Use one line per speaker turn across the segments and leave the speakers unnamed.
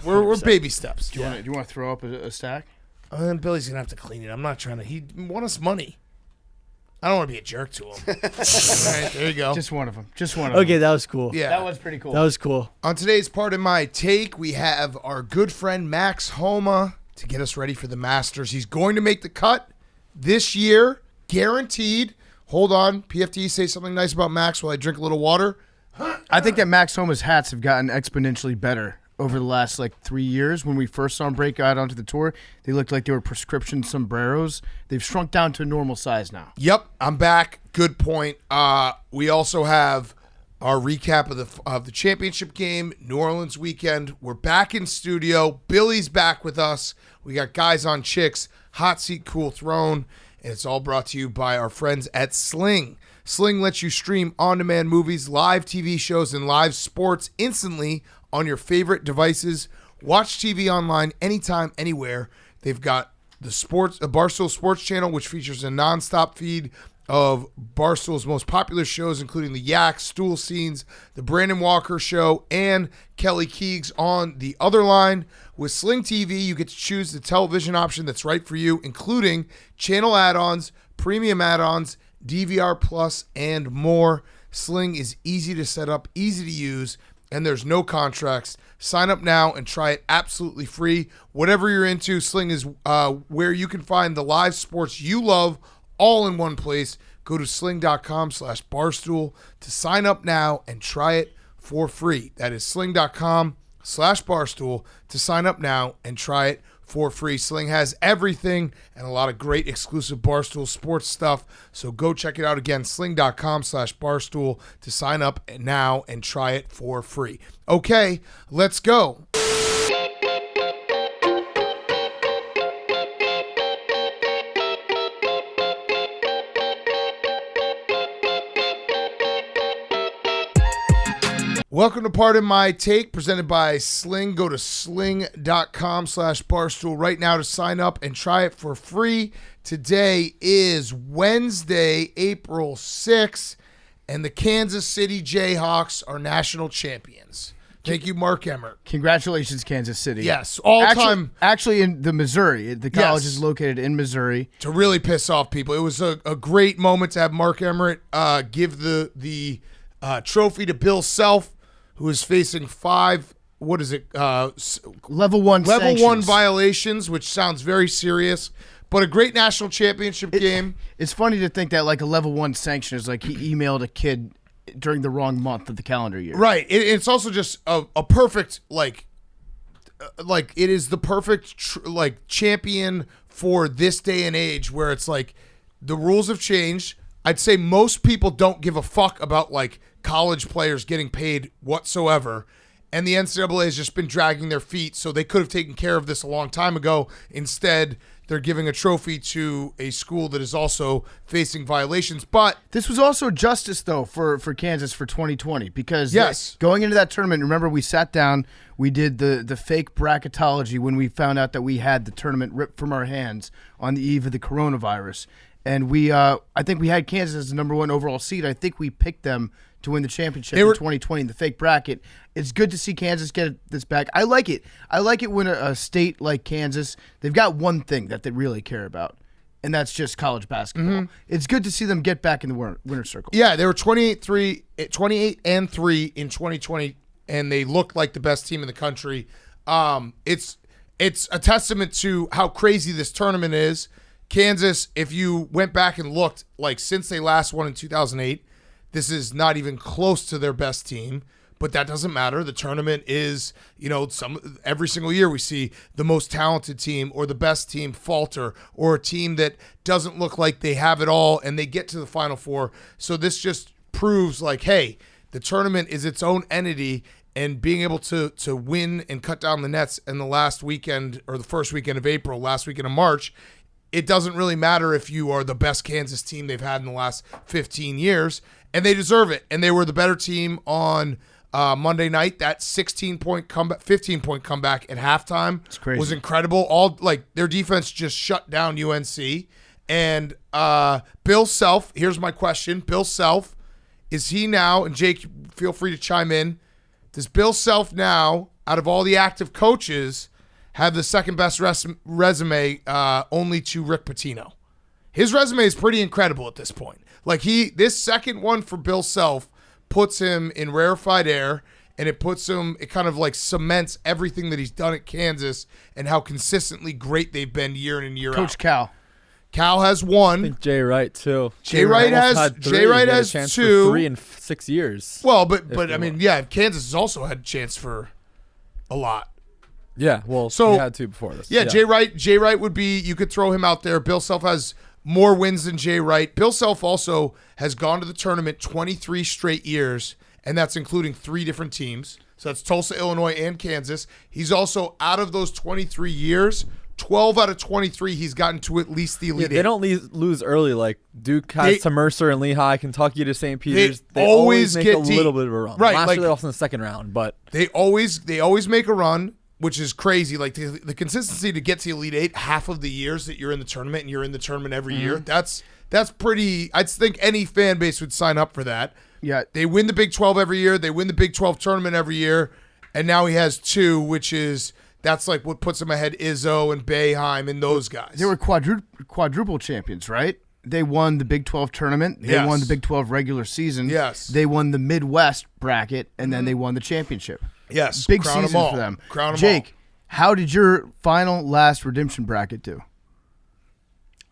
We're baby steps.
Do you want to throw up a stack?
Billy's going to have to clean it. I'm not trying to. He won us money. I don't want to be a jerk to him. All right, there you go.
Just one of them. Okay,
that was cool.
Yeah.
That was pretty cool.
That was cool.
On today's part of my take, we have our good friend Max Homa to get us ready for the Masters. He's going to make the cut this year, guaranteed. Hold on. PFT, say something nice about Max while I drink a little water.
I think that Max Homa's hats have gotten exponentially better over the last 3 years. When we first saw him break out onto the tour, they looked like they were prescription sombreros. They've shrunk down to a normal size now.
Yep, I'm back. Good point. We also have our recap of the championship game, New Orleans weekend. We're back in studio. Billy's back with us. We got guys on chicks, hot seat, cool throne, and it's all brought to you by our friends at Sling. Sling lets you stream on-demand movies, live TV shows, and live sports instantly on your favorite devices. Watch TV online anytime, anywhere. They've got the Barstool Sports channel, which features a nonstop feed of Barstool's most popular shows, including the Yak, Stool Scenes, the Brandon Walker Show, and Kelly Keegs on the other line. With Sling TV, you get to choose the television option that's right for you, including channel add-ons, premium add-ons, DVR Plus, and more. Sling is easy to set up, easy to use, and there's no contracts. Sign up now and try it absolutely free. Whatever you're into, Sling is where you can find the live sports you love all in one place. Go to sling.com/barstool to sign up now and try it for free. That is sling.com/barstool to sign up now and try it for free. Sling has everything and a lot of great exclusive Barstool Sports stuff. So go check it out again, sling.com/barstool to sign up now and try it for free. Okay, let's go. Welcome to Part of My Take, presented by Sling. Go to sling.com/barstool right now to sign up and try it for free. Today is Wednesday, April 6th, and the Kansas City Jayhawks are national champions. Thank you, Mark Emmert.
Congratulations, Kansas City.
Yes, all-time.
Actually, in the Missouri. The college is located in Missouri.
To really piss off people. It was a great moment to have Mark Emmert give the trophy to Bill Self, who is facing
level one
violations, which sounds very serious, but a great national championship game.
It's funny to think that a level 1 sanction is he emailed a kid during the wrong month of the calendar year.
Right. It's also just a perfect it is the perfect champion for this day and age, where it's the rules have changed. I'd say most people don't give a fuck about college players getting paid whatsoever, and the NCAA has just been dragging their feet, so they could have taken care of this a long time ago. Instead, they're giving a trophy to a school that is also facing violations. But
this was also justice, though, for Kansas for 2020, because
yes,
going into that tournament, remember we sat down, we did the fake bracketology when we found out that we had the tournament ripped from our hands on the eve of the coronavirus. And I think we had Kansas as the number 1 overall seed. I think we picked them to win the championship in 2020 in the fake bracket. It's good to see Kansas get this back. I like it. I like it when a state like Kansas, they've got one thing that they really care about, and that's just college basketball. Mm-hmm. It's good to see them get back in the winner's circle.
Yeah, they were 28-3 in 2020, and they looked like the best team in the country. It's a testament to how crazy this tournament is. Kansas, if you went back and looked, since they last won in 2008, this is not even close to their best team, but that doesn't matter. The tournament is, every single year we see the most talented team or the best team falter, or a team that doesn't look like they have it all and they get to the Final Four. So this just proves hey, the tournament is its own entity, and being able to win and cut down the nets in the last weekend or the first weekend of April, last weekend of March, it doesn't really matter if you are the best Kansas team they've had in the last 15 years, and they deserve it. And they were the better team on Monday night. That 15-point comeback at halftime was incredible. Their defense just shut down UNC. And Bill Self, here's my question. Bill Self, is he now, and Jake, feel free to chime in, does Bill Self now, out of all the active coaches, have the second best resume only to Rick Pitino. His resume is pretty incredible at this point. Like this second one for Bill Self puts him in rarefied air, and it kind of like cements everything that he's done at Kansas and how consistently great they've been year in and year out.
Coach Cal.
Cal has one.
I think Jay Wright too.
Jay Wright has two.
3 in 6 years.
Well, but I mean, yeah, Kansas has also had a chance for a lot.
Yeah, well,
so
he had 2 before this.
Yeah, Jay Wright would be. You could throw him out there. Bill Self has more wins than Jay Wright. Bill Self also has gone to the tournament 23 straight years, and that's including 3 different teams. So that's Tulsa, Illinois, and Kansas. He's also, out of those 23 years, 12 out of 23, he's gotten to at least the Elite Eight.
They don't lose early like Duke has to Mercer and Lehigh, Kentucky to St. Peter's. They always make a little bit of a run.
Right,
Last
like,
year they lost in the second round, but
they always make a run, which is crazy. Like the consistency to get to the Elite Eight half of the years that you're in the tournament, and you're in the tournament every year. That's pretty. I think any fan base would sign up for that.
Yeah,
they win the Big 12 every year. They win the Big 12 tournament every year, and now he has 2, which is. That's like what puts him ahead Izzo and Boeheim and those guys.
They were quadruple champions, right? They won the Big 12 tournament. They won the Big 12 regular season.
Yes.
They won the Midwest bracket, and then they won the championship.
Yes.
Big
Crown
season for them.
Crown them
Jake, how did your last redemption bracket do?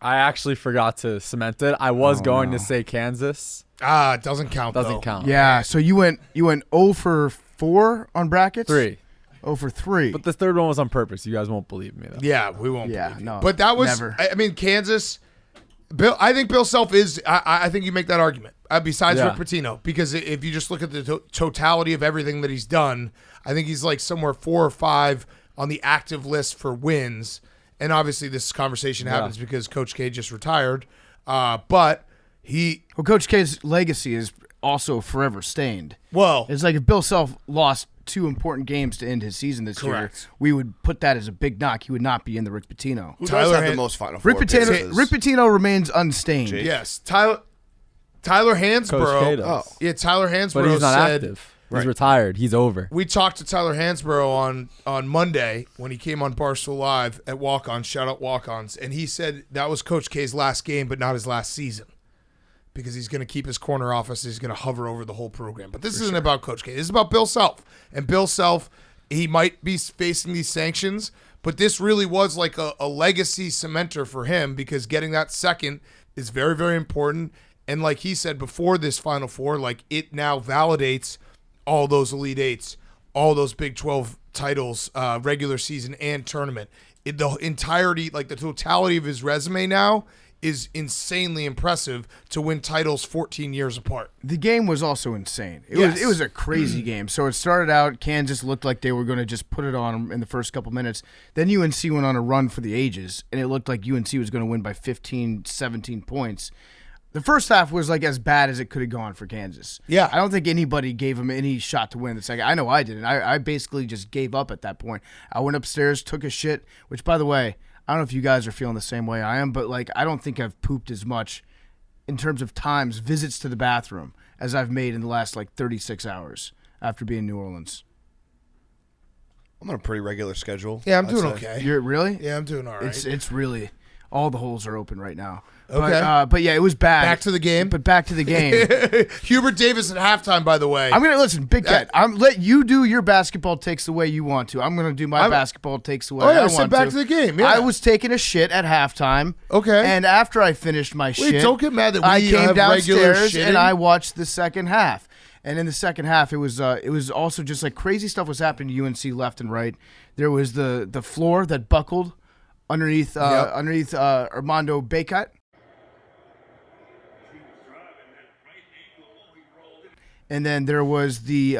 I actually forgot to cement it. I was going to say Kansas.
It doesn't count.
Doesn't count.
Yeah, so you went 0 for 4 on brackets?
3.
0 for 3.
But the third one was on purpose. You guys won't believe me, though.
Yeah, we won't.
Yeah,
believe
no.
You. But that was.
Never.
I mean, Kansas. I think Bill Self is. I think you make that argument. Besides Rick Pitino, because if you just look at the totality of everything that he's done, I think he's like somewhere 4 or 5 on the active list for wins. And obviously, this conversation happens because Coach K just retired. But
Coach K's legacy is also forever stained.
Well,
it's like if Bill Self lost 2 important games to end his season this year, we would put that as a big knock. He would not be in the Rick Pitino.
Who does have the most Final Four?
Rick Pitino remains unstained.
Jake.
Yes, Tyler Hansborough. Tyler Hansborough
but he's not
said
active. He's retired. He's over.
We talked to Tyler Hansborough on Monday when he came on Barstool Live at Walk-Ons. Shout out Walk-Ons, and he said that was Coach K's last game, but not his last season. Because he's going to keep his corner office. He's going to hover over the whole program. But this isn't about Coach K. This is about Bill Self. And Bill Self, he might be facing these sanctions, but this really was like a legacy cementer for him because getting that second is very, very important. And like he said before this Final Four, like it now validates all those Elite Eights, all those Big 12 titles, regular season and tournament. The entirety, like the totality of his resume now is insanely impressive to win titles 14 years apart.
The game was also insane. It was a crazy game. So it started out, Kansas looked like they were going to just put it on them in the first couple minutes. Then UNC went on a run for the ages, and it looked like UNC was going to win by 15, 17 points. The first half was like as bad as it could have gone for Kansas.
Yeah.
I don't think anybody gave them any shot to win the second. I know I didn't. I basically just gave up at that point. I went upstairs, took a shit, which, by the way, I don't know if you guys are feeling the same way I am, but like I don't think I've pooped as much in terms of times, visits to the bathroom, as I've made in the last like 36 hours after being in New Orleans.
I'm on a pretty regular schedule.
Yeah, I'm doing okay.
You're really?
Yeah, I'm doing all right.
It's really all the holes are open right now.
Okay.
But yeah, it was bad.
Back to the game.
But back to the game.
Hubert Davis at halftime, by the way.
I'm gonna listen, Big Cat. I'm let you do your basketball takes the way you want to. I'm gonna do my basketball takes the way I want to.
Back to the game. Yeah.
I was taking a shit at halftime.
Okay.
And after I finished my shit,
don't get mad that
I
we
came
have regular
downstairs
shitting.
and I watched the second half. And in the second half, it was also just like crazy stuff was happening to UNC left and right. There was the floor that buckled underneath Armando Bacot. And then there was the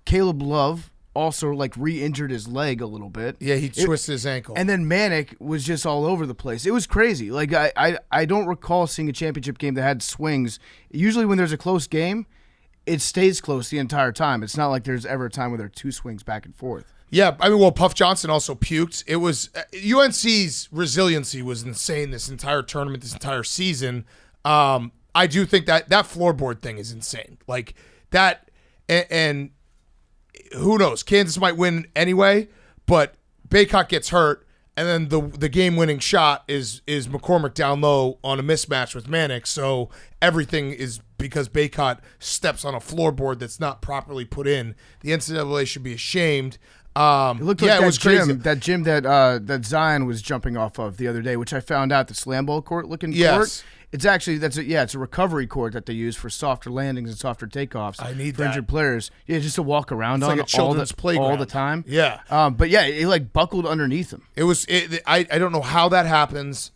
Caleb Love also like re-injured his leg a little bit.
Yeah, he twisted his ankle.
And then Manic was just all over the place. It was crazy. Like I don't recall seeing a championship game that had swings. Usually when there's a close game, it stays close the entire time. It's not like there's ever a time where there are 2 swings back and forth.
Yeah, I mean, well, Puff Johnson also puked. It was UNC's resiliency was insane this entire tournament, this entire season. I do think that floorboard thing is insane. Like that, and who knows? Kansas might win anyway, but Baycott gets hurt, and then the game-winning shot is McCormick down low on a mismatch with Manick. So everything is because Baycott steps on a floorboard that's not properly put in. The NCAA should be ashamed.
It looked like
it was crazy.
that gym that Zion was jumping off of the other day, which I found out the slam ball court looking court. It's actually it's a recovery court that they use for softer landings and softer takeoffs.
I need
for injured players. Yeah, just to walk around on
like a children's playground
all the time.
Yeah,
but yeah, it like buckled underneath him.
I don't know how that happens.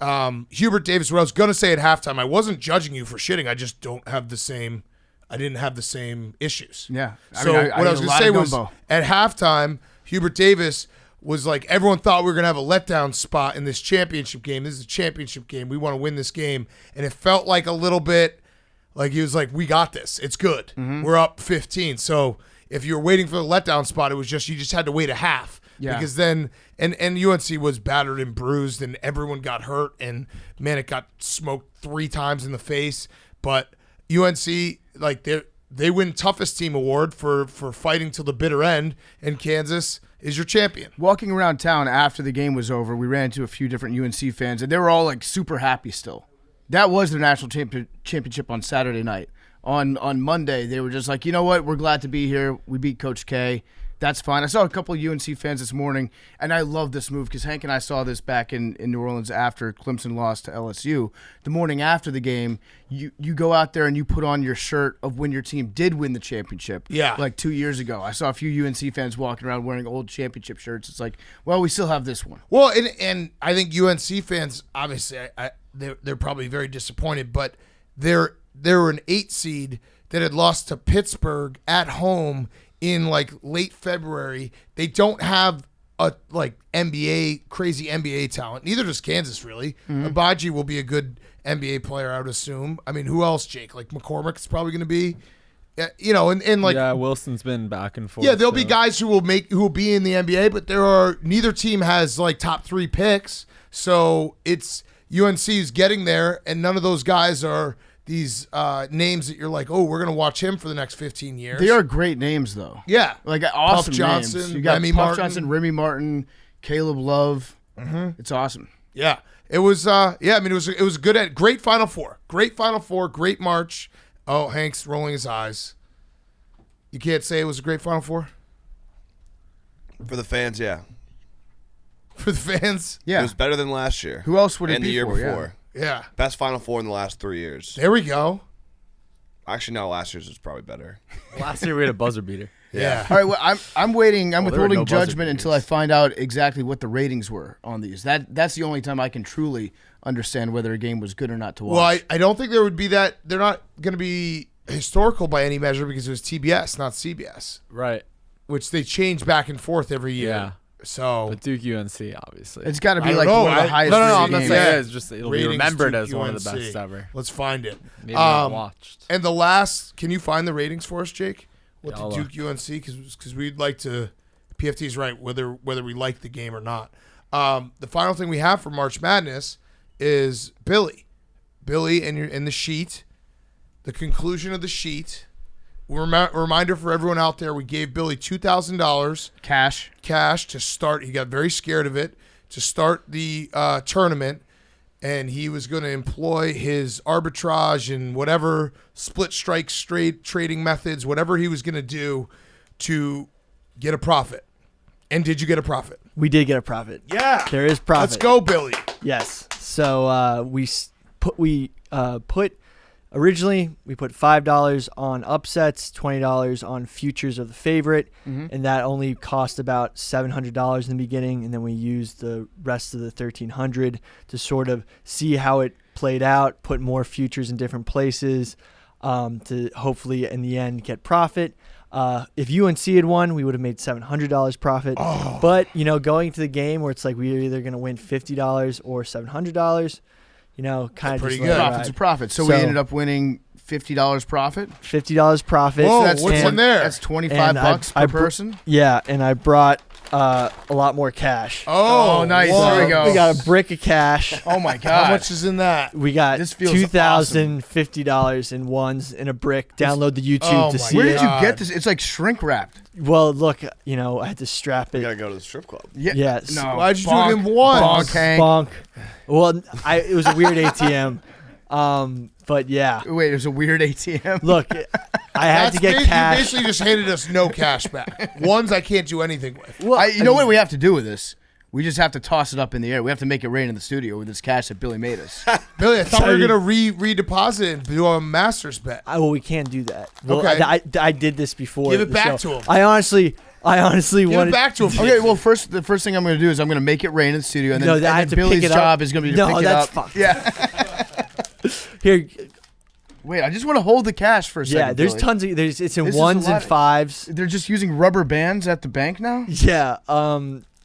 Hubert Davis. What I was gonna say at halftime, I wasn't judging you for shitting. I just don't have the same. I didn't have the same issues.
Yeah.
So what I was gonna say was at halftime, Hubert Davis was like, everyone thought we were going to have a letdown spot in this championship game. This is a championship game. We want to win this game. And it felt like a little bit like he was like, we got this. It's good. We're up 15. So if you were waiting for the letdown spot, it was just you just had to wait a half.
Yeah.
Because then and UNC was battered and bruised and everyone got hurt and Manick got smoked 3 times in the face. But UNC, like they win toughest team award for fighting till the bitter end, and Kansas is your champion.
Walking around town after the game was over, we ran into a few different UNC fans, and they were all like super happy still. That was their national championship on Saturday night. On Monday, they were just like, you know what, we're glad to be here. We beat Coach K. That's fine. I saw a couple of UNC fans this morning, and I love this move because Hank and I saw this back in New Orleans after Clemson lost to LSU. The morning after the game, you go out there and you put on your shirt of when your team did win the championship.
Yeah.
Like 2 years ago. I saw a few UNC fans walking around wearing old championship shirts. It's like, well, we still have this one.
Well, and I think UNC fans, obviously, they're probably very disappointed, but they're an 8 seed that had lost to Pittsburgh at home in like late February. They don't have a like crazy NBA talent. Neither does Kansas really. Abaji will be a good NBA player, I would assume. I mean, who else, Jake? Like McCormick's probably going to be, and like
Wilson's been back and forth.
Yeah, there'll be guys who will be in the NBA, but neither team has like top 3 picks. So it's UNC's getting there, and none of those guys are these names that you're like, oh, we're going to watch him for the next 15 years.
They are great names, though.
Yeah.
Like awesome
Puff Johnson,
names. You got
Remy
Puff
Martin.
Johnson, Remy Martin, Caleb Love. It's awesome.
Yeah. It was, it was good. Great Final Four. Great Final Four. Great March. Oh, Hank's rolling his eyes. You can't say it was a great Final Four?
For the fans, yeah.
For the fans?
Yeah.
It was better than last year.
Who else would it
and
be
the year
for?
before.
Yeah.
Best Final Four in the last 3 years.
There we go.
Actually, no, last year's was probably better.
Last year we had a buzzer beater.
Yeah.
All right, well, I'm waiting. I'm
Well, there were
withholding
no buzzer
judgment until I find out exactly what the ratings were on these. That's the only time I can truly understand whether a game was good or not to watch.
Well, I don't think there would be that. They're not going to be historical by any measure because it was TBS, not CBS,
Right.
which they change back and forth every year.
Yeah.
So
But Duke UNC, obviously.
It's got to
I
be
don't
like
know.
one of the
I-
highest
no, I'm
rated
not
games.
saying
Yeah.
it. It's just it'll be
ratings
remembered
Duke
as one of the
UNC.
best ever.
Let's find it.
Maybe not watched.
And the last, can you find the ratings for us, Jake? What
Yeah,
the
I'll
Duke UNC? Because we'd like to. PFT's right. Whether we like the game or not. The final thing we have for March Madness is Billy. Billy, and you're in the sheet. The conclusion of the sheet. Reminder for everyone out there: we gave Billy $2,000 cash to start. He got very scared of it to start the tournament. And he was going to employ his arbitrage and whatever split strike straight trading methods, whatever he was going to do to get a profit. And did you get a profit?
We did get a profit.
Yeah.
There is profit.
Let's go, Billy.
Yes. So originally we put $5 on upsets, $20 on futures of the favorite, and that only cost about $700 in the beginning, and then we used the rest of the $1,300 to sort of see how it played out, put more futures in different places to hopefully in the end get profit. If UNC had won, we would have made $700 profit.
Oh.
But, going to the game where it's like we're either going to win $50 or $700, kind of
pretty
just
good.
let it
Profit's a
ride.
profit. So we ended up winning $50 profit.
$50 profit.
Whoa,
That's
what's in there?
That's $25
And
bucks per person.
Yeah, and I brought a lot more cash.
Oh,
nice.
whoa.
There we go.
We got a brick of cash.
Oh my God.
How much is in that?
We got
This feels
$2,050 in ones in a brick. Download the YouTube
Oh
to
my
see
Where
it.
did you
God.
get this? It's like shrink wrapped.
Well, look, I had to strap
You
it.
gotta go to the strip club.
Yeah.
Yes.
No.
Why'd you do it in one?
Bonk, Hank.
Bonk. Well, it was a weird ATM. But yeah.
Wait, there's a weird ATM.
Look, I had to get cash.
You basically just handed us no cash back. Ones I can't do anything with.
Well,
You know what we have to do with this? We just have to toss it up in the air. We have to make it rain in the studio with this cash that Billy made us.
Billy, I thought we were going to redeposit it and do a master's bet.
Well, we can't do that. Well,
Okay.
I did this before.
Give it
the
back
show.
to him.
I honestly
Give
wanted
it back to him.
Okay, well, the first thing I'm going to do is I'm going to make it rain in the studio, and then,
No,
and
I
then
have to
Billy's
pick it up.
job is going to be to
No,
pick it
that's
up.
fucked.
Yeah.
Here.
Wait, I just want to hold the cash for a second.
Yeah, there's
Billy.
tons of it's in
This is a
ones and
lot.
fives.
They're just using rubber bands at the bank now?
Yeah.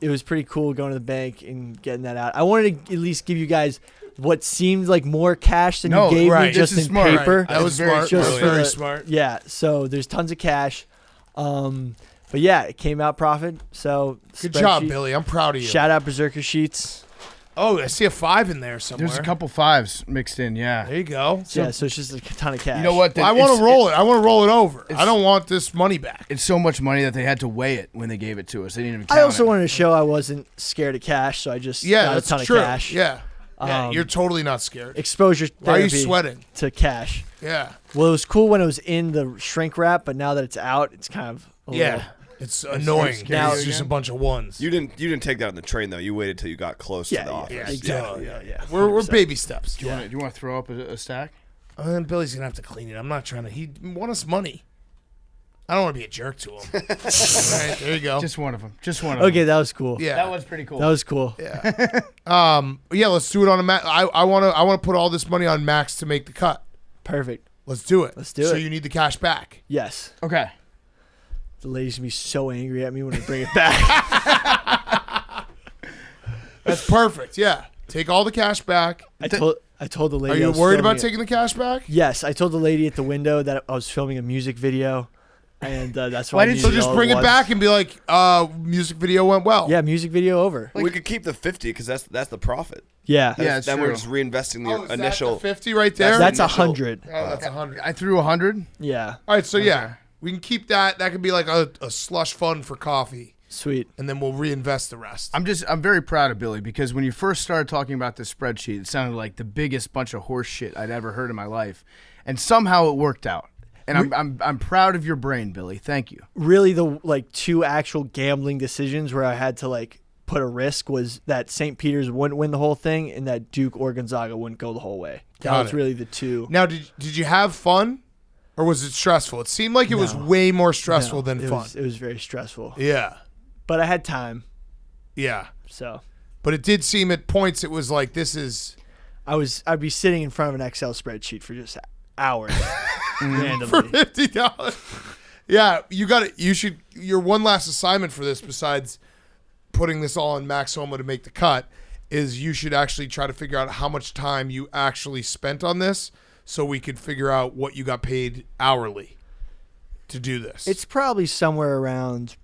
It was pretty cool going to the bank and getting that out. I wanted to at least give you guys what seemed like more cash than
No,
you gave
right.
me just
This is
in
smart.
paper.
That was
very
smart.
Just
That was
for
very
the-
smart.
Yeah, so there's tons of cash. But yeah, it came out profit. So
Good job,
spreadsheet.
Billy. I'm proud of you.
Shout out Berserker Sheets.
Oh, I see a 5 in there somewhere.
There's a couple fives mixed in, yeah.
There you go.
Yeah, so it's just a ton of cash.
You know what?
Well, I want to roll it. I want to roll it over. I
it's-
don't want this money back.
It's so much money that they had to weigh it when they gave it to us. They didn't even count
I also
it.
wanted to show I wasn't scared of cash, so I just
Yeah,
got a
that's
ton
true.
of cash.
Yeah. Yeah,
Um,
you're totally not scared.
Exposure
Why are you
therapy
sweating?
to cash.
Yeah.
Well, it was cool when it was in the shrink wrap, but now that it's out, it's kind of a
Yeah.
little-
It's annoying.
scary
Now it's
again.
just a bunch of ones.
You didn't take that on the train though. You waited till you got close
Yeah,
to the office.
yeah,
exactly.
yeah. We're
100%.
baby steps.
Do you want to throw up a stack?
And then Billy's going to have to clean it. I'm not trying to. He won us money. I don't want to be a jerk to him. All right, there you go.
Just one of them. Just one of them.
Okay, that was cool.
yeah.
That was pretty cool.
That was cool.
Yeah. Yeah, let's do it on a Max. I want to put all this money on Max to make the cut.
Perfect.
Let's do it.
Let's do
So
it.
you need the cash back.
Yes.
Okay.
The lady's going to be so angry at me when I bring it back.
That's perfect. Yeah. Take all the cash back.
I told the lady.
Are
I
you
was
worried
filming
about
it.
taking the cash back?
Yes, I told the lady at the window that I was filming a music video, and that's why.
Why
I
didn't
So
needed
just
all
bring
at
it
once.
back and be like, music video went well.
Yeah, music video over.
We could keep the 50 because that's the profit.
Yeah,
Yeah, it's
then
true.
we're just reinvesting the
Oh, is
initial.
that the 50 right there?
that's
initial-
100.
Oh, that's 100.
I threw 100.
Yeah,
All right, so yeah, we can keep that. That could be like a slush fund for coffee,
sweet.
and then we'll reinvest the rest.
I'm very proud of Billy because when you first started talking about this spreadsheet, it sounded like the biggest bunch of horse shit I'd ever heard in my life, and somehow it worked out. And I'm proud of your brain, Billy. Thank you.
Really, the two actual gambling decisions where I had to put a risk was that St. Peter's wouldn't win the whole thing, and that Duke or Gonzaga wouldn't go the whole way. That
Got
was
it.
really the two.
Now, did you have fun, or was it stressful? It seemed like it was
No.
way more stressful
No,
than
it
fun.
Was, it was very stressful,
Yeah,
but I had time,
yeah.
so
But it did seem at points it was like this is
I'd be sitting in front of an Excel spreadsheet for just hours randomly.
$50. Yeah, you got it. You should. Your one last assignment for this, besides putting this all on Max Homa to make the cut, is you should actually try to figure out how much time you actually spent on this, so we could figure out what you got paid hourly to do this.
It's probably somewhere around,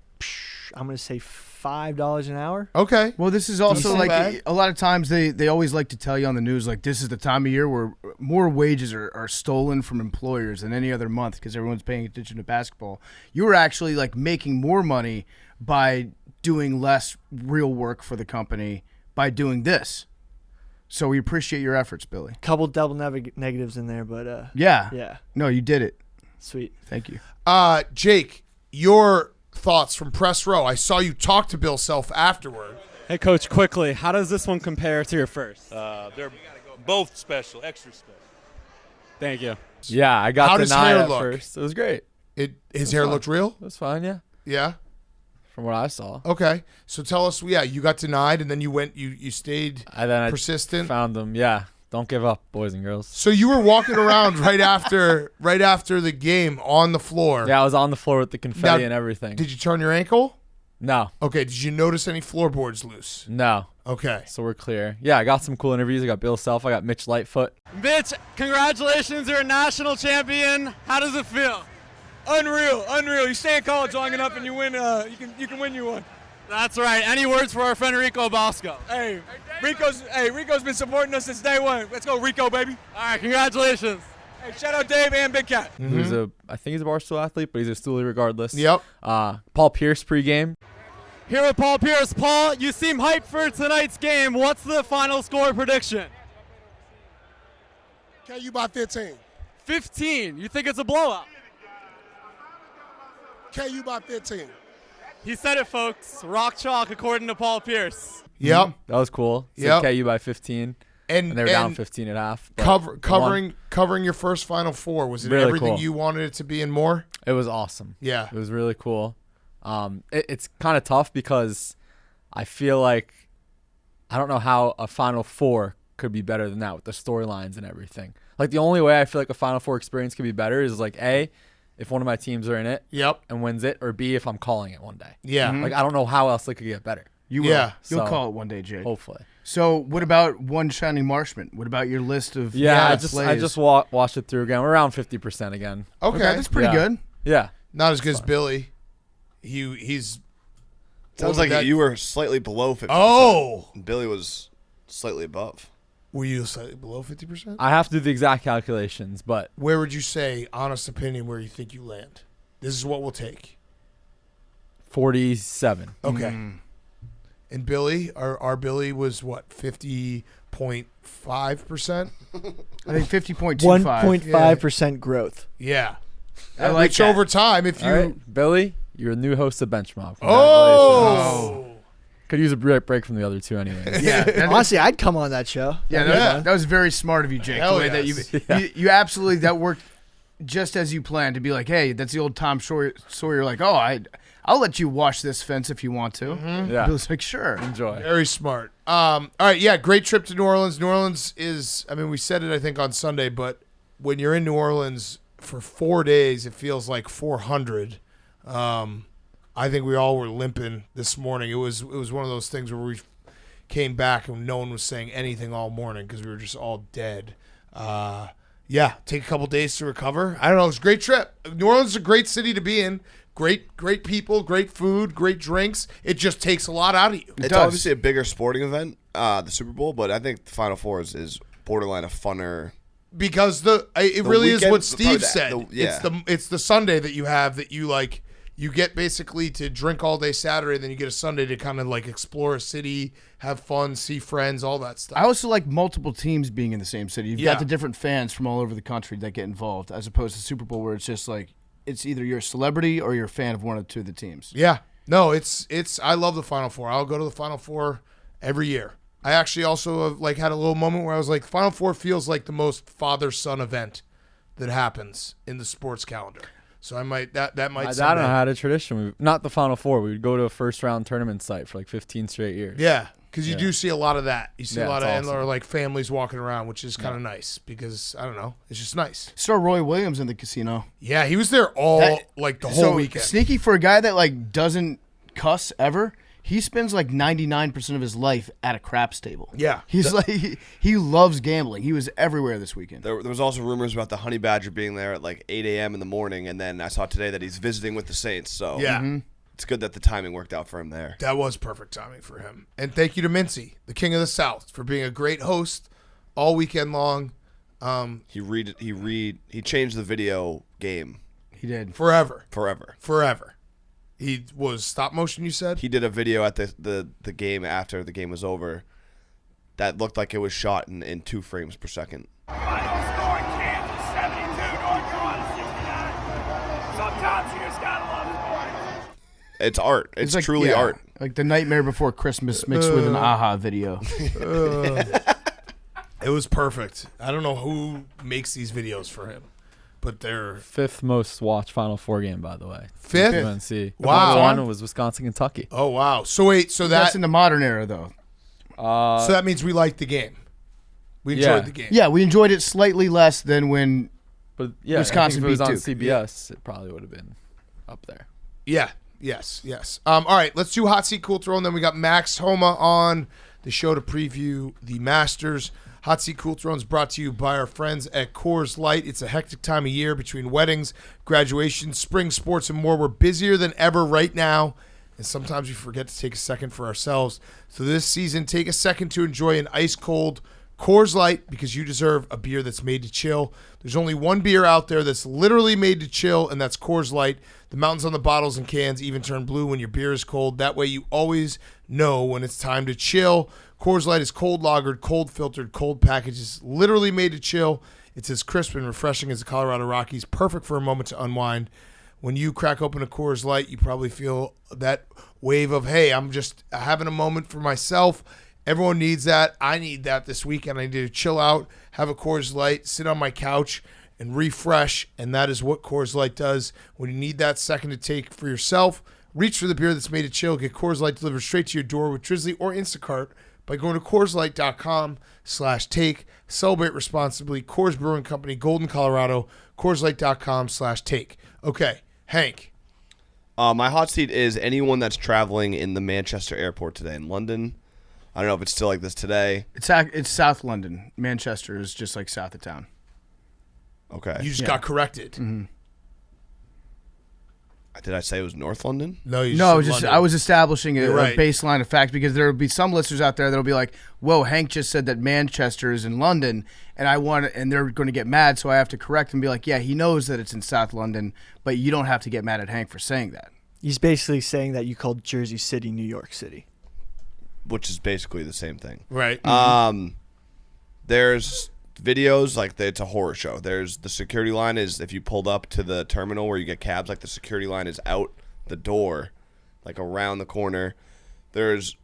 I'm going to say $5 an hour.
okay.
Well, this is also
Decent.
like
Bad.
a lot of times they always like to tell you on the news like this is the time of year where more wages are stolen from employers than any other month because everyone's paying attention to basketball. You were actually making more money by doing less real work for the company by doing this. So we appreciate your efforts, Billy.
Couple double negatives in there, but
Yeah.
yeah,
No, you did it.
sweet.
Thank you.
Jake, your thoughts from press row. I saw you talk to Bill Self afterward.
Hey, Coach, quickly, how does this one compare to your first?
They're both special, extra special.
Thank you.
Yeah, I got
How does
denied
hair
at
look?
first. It was great.
His hair looked real?
It was fine, yeah.
Yeah.
From what I saw.
Okay. So tell us, you got denied and then you went, you stayed
And then
persistent.
I found them. Yeah. Don't give up, boys and girls.
So you were walking around right after the game on the floor.
Yeah, I was on the floor with the confetti
Now,
and everything.
Did you turn your ankle?
No.
Okay. Did you notice any floorboards loose?
No.
Okay.
So we're clear. Yeah, I got some cool interviews. I got Bill Self. I got Mitch Lightfoot.
Mitch, congratulations, you're a national champion. How does it feel? Unreal. You stay in college long enough and you win. You can win you one. That's right. Any words for our friend Rico Bosco?
Hey, Rico's been supporting us since day one. Let's go, Rico, baby.
All right, congratulations.
Hey, shout out Dave and Big Cat.
Who's I think he's a Barstool athlete, but he's a stoolie regardless.
Yep.
Paul Pierce pregame.
Here with Paul Pierce. Paul, you seem hyped for tonight's game. What's the final score prediction?
KU by 15.
15. You think it's a blowout?
KU by 15.
He said it, folks. Rock chalk, according to Paul Pierce.
Yep.
That was cool.
Yep.
KU by 15. And they were down 15 at half. but
Covering your first Final Four. Was it
Really
everything
cool.
you wanted it to be and more?
It was awesome.
Yeah.
It was really cool. It's kind of tough because I feel like I don't know how a Final Four could be better than that with the storylines and everything. Like the only way I feel like a Final Four experience could be better is like A, if one of my teams are in it
Yep.
and wins it, or B, if I'm calling it one day.
Yeah.
Like I don't know how else it could get better.
You will.
Yeah.
You'll
So-
call it one day, Jake.
Hopefully.
So what about one shining marshman? What about your list of
Yeah, I
plays?
just watched it through again. We're around 50% again.
Okay.
that's pretty
Yeah.
good.
Yeah.
Not as good as Billy. He's.
Sounds like you were slightly below 50%.
Oh.
And Billy was slightly above.
Were you slightly below 50%?
I have to do the exact calculations, but
Where would you say, honest opinion, where you think you land? This is what we'll take.
47.
Okay. And Billy, our Billy was what, 50.5%?
I think 50.25.
1.5% growth.
Yeah.
I like
Which
that.
over time, if you.
All right, Billy, you're a new host of Benchmark.
Oh.
Could use a break from the other two anyway.
Yeah,
Honestly, I'd come on that show.
yeah, that was very smart of you, Jake.
Hell
the way that
yes.
you absolutely that worked just as you planned to be like, hey, that's the old Tom Sawyer. Like, oh, I'll let you wash this fence if you want to.
Yeah.
Bill's like, sure.
Enjoy.
Very smart. All right, yeah, great trip to New Orleans. New Orleans is, I mean, we said it, I think, on Sunday, but when you're in New Orleans for 4 days, it feels like 400. I think we all were limping this morning. It was one of those things where we came back and no one was saying anything all morning because we were just all dead. Yeah, take a couple days to recover. I don't know. It was a great trip. New Orleans is a great city to be in. Great people, great food, great drinks. It just takes a lot out of you.
It's obviously a bigger sporting event, the Super Bowl, but I think the Final Four is borderline a funner.
Because it really is
weekend-
what Steve said.
yeah.
It's the Sunday that you have that you like. You get basically to drink all day Saturday, then you get a Sunday to kind of like explore a city, have fun, see friends, all that stuff.
I also like multiple teams being in the same city. You've
Yeah.
got the different fans from all over the country that get involved, as opposed to Super Bowl where it's just like it's either you're a celebrity or you're a fan of one or two of the teams.
Yeah, no, it's. I love the Final Four. I'll go to the Final Four every year. I actually also like had a little moment where I was like, Final Four feels like the most father-son event that happens in the sports calendar. So I might that might.
I don't know how had a tradition. Not the Final Four. We would go to a first-round tournament site for like 15 straight years.
Yeah, because you do see a lot of that. You see a lot of
it's awesome.
or like families walking around, which is kind of nice because I don't know, it's just nice.
Saw Roy Williams in the casino.
Yeah, he was there all the whole weekend.
Sneaky for a guy that like doesn't cuss ever. He spends like 99% of his life at a craps table.
Yeah.
He's like he loves gambling. He was everywhere this weekend.
There was also rumors about the Honey Badger being there at like 8 a.m. in the morning, and then I saw today that he's visiting with the Saints. So
Yeah.
it's good that the timing worked out for him there.
That was perfect timing for him. And thank you to Mincy, the king of the South, for being a great host all weekend long.
He changed the video game
He did.
Forever. He was stop motion, you said?
He did a video at the game after the game was over that looked like it was shot in 2 frames per second.
Final score, Kansas 72, North Carolina 69. Sometimes you just gotta love it.
It's art. It's
like,
truly
yeah,
art.
Like the Nightmare Before Christmas mixed with an AHA video.
It was perfect. I don't know who makes these videos for him, but they're
5th most watched Final Four game, by the way.
5th?
UNC.
Wow.
One was Wisconsin, Kentucky.
Oh wow. So wait, so
That's in the modern era though.
so that means we liked the game. We enjoyed the game.
Yeah, we enjoyed it slightly less than when
But yeah,
Wisconsin
I think if it was
beat
on
Duke.
CBS, it probably would have been up there.
Yeah. Yes. All right, let's do Hot Seat Cool Throw, and then we got Max Homa on the show to preview the Masters. Hot Seat Cool Throw is brought to you by our friends at Coors Light. It's a hectic time of year between weddings, graduations, spring sports, and more. We're busier than ever right now. and sometimes we forget to take a second for ourselves. So this season, take a second to enjoy an ice-cold Coors Light, because you deserve a beer that's made to chill. There's only one beer out there that's literally made to chill, and that's Coors Light. The mountains on the bottles and cans even turn blue when your beer is cold. That way you always know when it's time to chill. Coors Light is cold lagered, cold filtered, cold packages, literally made to chill. It's as crisp and refreshing as the Colorado Rockies, perfect for a moment to unwind. When you crack open a Coors Light, you probably feel that wave of, hey, I'm just having a moment for myself. Everyone needs that. I need that this weekend. I need to chill out, have a Coors Light, sit on my couch, and refresh, and that is what Coors Light does. When you need that second to take for yourself, reach for the beer that's made to chill. Get Coors Light delivered straight to your door with Drizzly or Instacart by going to CoorsLight.com/take. Celebrate responsibly. Coors Brewing Company, Golden, Colorado. CoorsLight.com/take. Okay, Hank.
My hot seat is anyone that's traveling in the Manchester airport today in London. I don't know if it's still like this today.
It's South London. Manchester is just like south of town.
Okay.
You just got corrected.
Mm-hmm.
Did I say it was North London?
No, you
No,
said London.
I was establishing a
right.
baseline of fact, because there will be some listeners out there that will be like, "Whoa, Hank just said that Manchester is in London," and they're going to get mad, so I have to correct and be like, "Yeah, he knows that it's in South London, but you don't have to get mad at Hank for saying that."
He's basically saying that you called Jersey City New York City,
Which is basically the same thing.
Right.
There's videos like it's a horror show. There's the security line is, if you pulled up to the terminal where you get cabs, like the security line is out the door, like around the corner. There's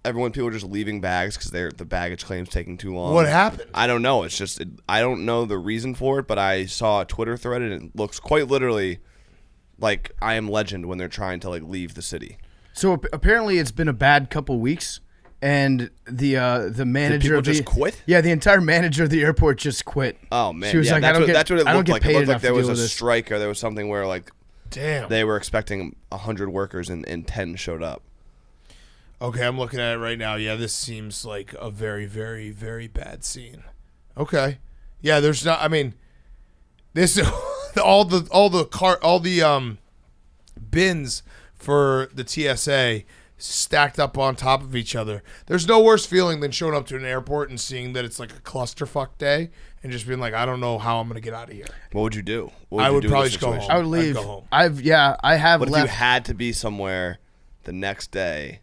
people are just leaving bags because the baggage claim's taking too long.
What happened?
I don't know. It's just I don't know the reason for it, but I saw a Twitter thread and it looks quite literally like I Am Legend when they're trying to like leave the city.
So apparently it's been a bad couple weeks, and the manager
Did people just quit?
Yeah, the entire manager of the airport just quit.
Oh man,
she was like,
that's what it
I don't
looked
get
like.
paid
It looked
enough
like there
to
was
deal
a
with this.
strike, or there was something where like,
damn,
they were expecting 100 workers and 10 showed up.
Okay, I'm looking at it right now. Yeah, this seems like a very, very, very bad scene. Okay, yeah, there's not. I mean, this all the bins for the TSA stacked up on top of each other. There's no worse feeling than showing up to an airport and seeing that it's like a clusterfuck day and just being like, I don't know how I'm gonna get out of here.
What would you do?
I would probably
just
just go home.
I would leave.
I'd go home.
I have
What if
left.
you had to be somewhere the next day?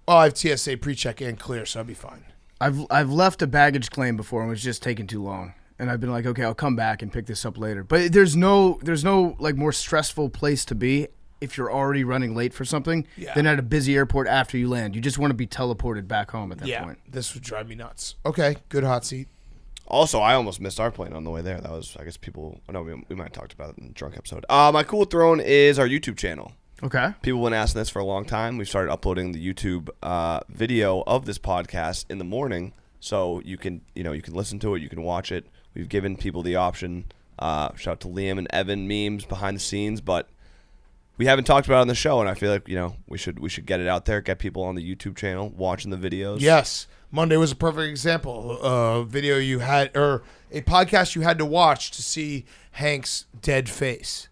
Well, I have TSA pre-check and clear, so I'd be fine.
I've left a baggage claim before and it was just taking too long, and I've been like, okay, I'll come back and pick this up later. But there's no like more stressful place to be if you're already running late for something than at a busy airport after you land. You just want to be teleported back home at that point.
This would drive me nuts. Okay, good hot seat.
Also, I almost missed our plane on the way there. That was, I guess people. I know we might have talked about it in the drunk episode. My cool throne is our YouTube channel.
Okay.
People have been asking this for a long time. We've started uploading the YouTube video of this podcast in the morning, so you can listen to it, you can watch it. We've given people the option. Shout out to Liam and Evan memes behind the scenes, but we haven't talked about it on the show, and I feel like we should get it out there, get people on the YouTube channel watching the videos.
Yes, Monday was a perfect example. A video you had, or a podcast you had to watch to see Hank's dead face.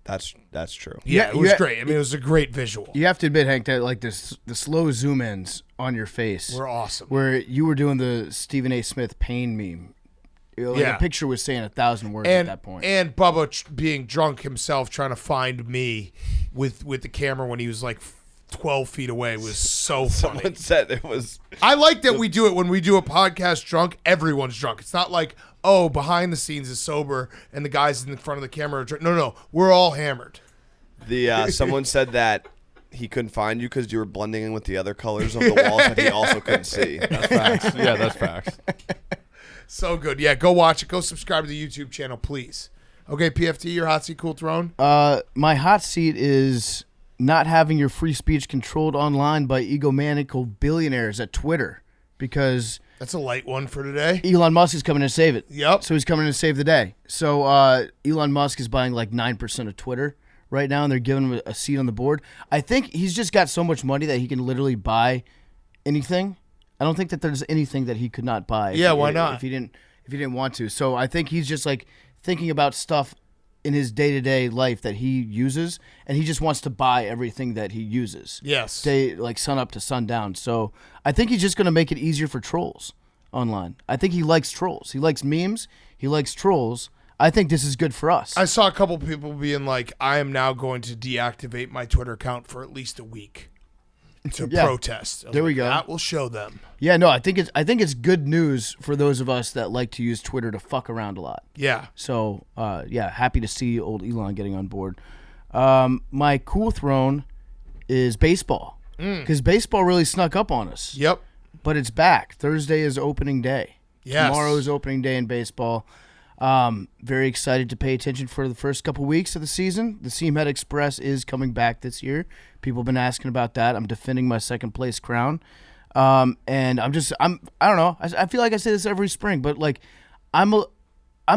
That's true.
Yeah, it was great. I mean, it was a great visual.
You have to admit, Hank, that like the slow zoom ins on your face
We're awesome.
where you were doing the Stephen A. Smith pain meme. The picture was saying 1,000 words at that point.
And Bubba being drunk himself, trying to find me with the camera when he was like 12 feet away was so funny.
Someone said it was.
I like that we do it when we do a podcast drunk. Everyone's drunk. It's not like, oh, behind the scenes is sober and the guys in front of the camera are drunk. No, we're all hammered.
Someone said that he couldn't find you because you were blending in with the other colors of the walls that he also couldn't see.
That's facts. Yeah, that's facts.
So good. Yeah, go watch it. Go subscribe to the YouTube channel, please. Okay, PFT, your hot seat, cool throne?
My hot seat is not having your free speech controlled online by egomaniacal billionaires at Twitter, because
that's a light one for today.
Elon Musk is coming to save it.
Yep.
So he's coming to save the day. So Elon Musk is buying like 9% of Twitter right now, and they're giving him a seat on the board. I think he's just got so much money that he can literally buy anything. I don't think that there's anything that he could not buy.
Why not?
If he didn't want to. So I think he's just like thinking about stuff in his day-to-day life that he uses, and he just wants to buy everything that he uses.
Yes.
Stay like sun up to sundown. So I think he's just going to make it easier for trolls online. I think he likes trolls. He likes memes. He likes trolls. I think this is good for us.
I saw a couple people being like, I am now going to deactivate my Twitter account for at least a week to protest.
There we go.
That will show them.
Yeah, no, I think it's good news for those of us that like to use Twitter to fuck around a lot.
Yeah.
So, happy to see old Elon getting on board. My cool throne is baseball, because baseball really snuck up on us.
Yep.
But it's back. Thursday is opening day.
Yes.
Tomorrow is opening day in baseball. Very excited to pay attention for the first couple weeks of the season. The Seamhead Express is coming back this year. People have been asking about that. I'm defending my second place crown. And I don't know. I feel like I say this every spring, but like I'm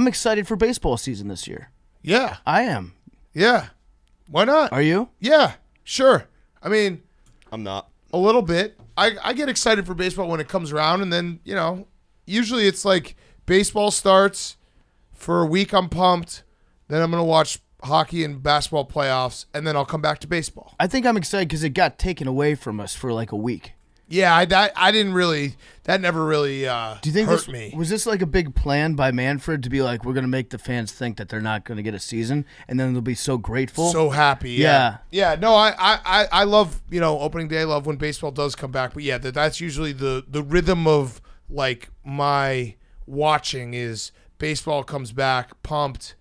excited for baseball season this year.
Yeah.
I am.
Yeah. Why not?
Are you?
Yeah, sure. I mean,
I'm not.
a little bit. I get excited for baseball when it comes around, and then, usually it's like baseball starts for a week, I'm pumped. Then I'm going to watch hockey and basketball playoffs, and then I'll come back to baseball.
I think I'm excited because it got taken away from us for like a week.
Yeah, that never really
Do you think
hurt me.
Was this like a big plan by Manfred to be like, we're going to make the fans think that they're not going to get a season, and then they'll be so grateful?
So happy.
Yeah.
Yeah, no, I love, opening day. I love when baseball does come back. But yeah, that's usually the rhythm of like my watching is baseball comes back, pumped,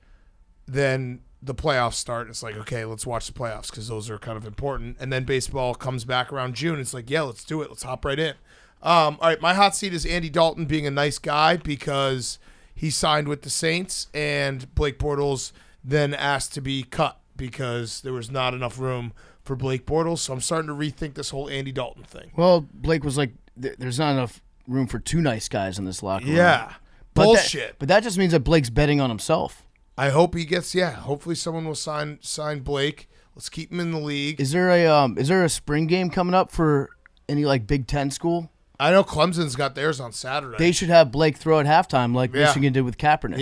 then the playoffs start. It's like, okay, let's watch the playoffs because those are kind of important. And then baseball comes back around June. It's like, yeah, let's do it. Let's hop right in. All right, my hot seat is Andy Dalton being a nice guy because he signed with the Saints, and Blake Bortles then asked to be cut because there was not enough room for Blake Bortles. So I'm starting to rethink this whole Andy Dalton thing.
Well, Blake was like, there's not enough room for two nice guys in this locker room.
Yeah. Bullshit.
But that just means that Blake's betting on himself.
I hope he gets, hopefully someone will sign Blake. Let's keep him in the league.
Is there a spring game coming up for any like Big Ten school?
I know Clemson's got theirs on Saturday.
They should have Blake throw at halftime like Michigan did with Kaepernick.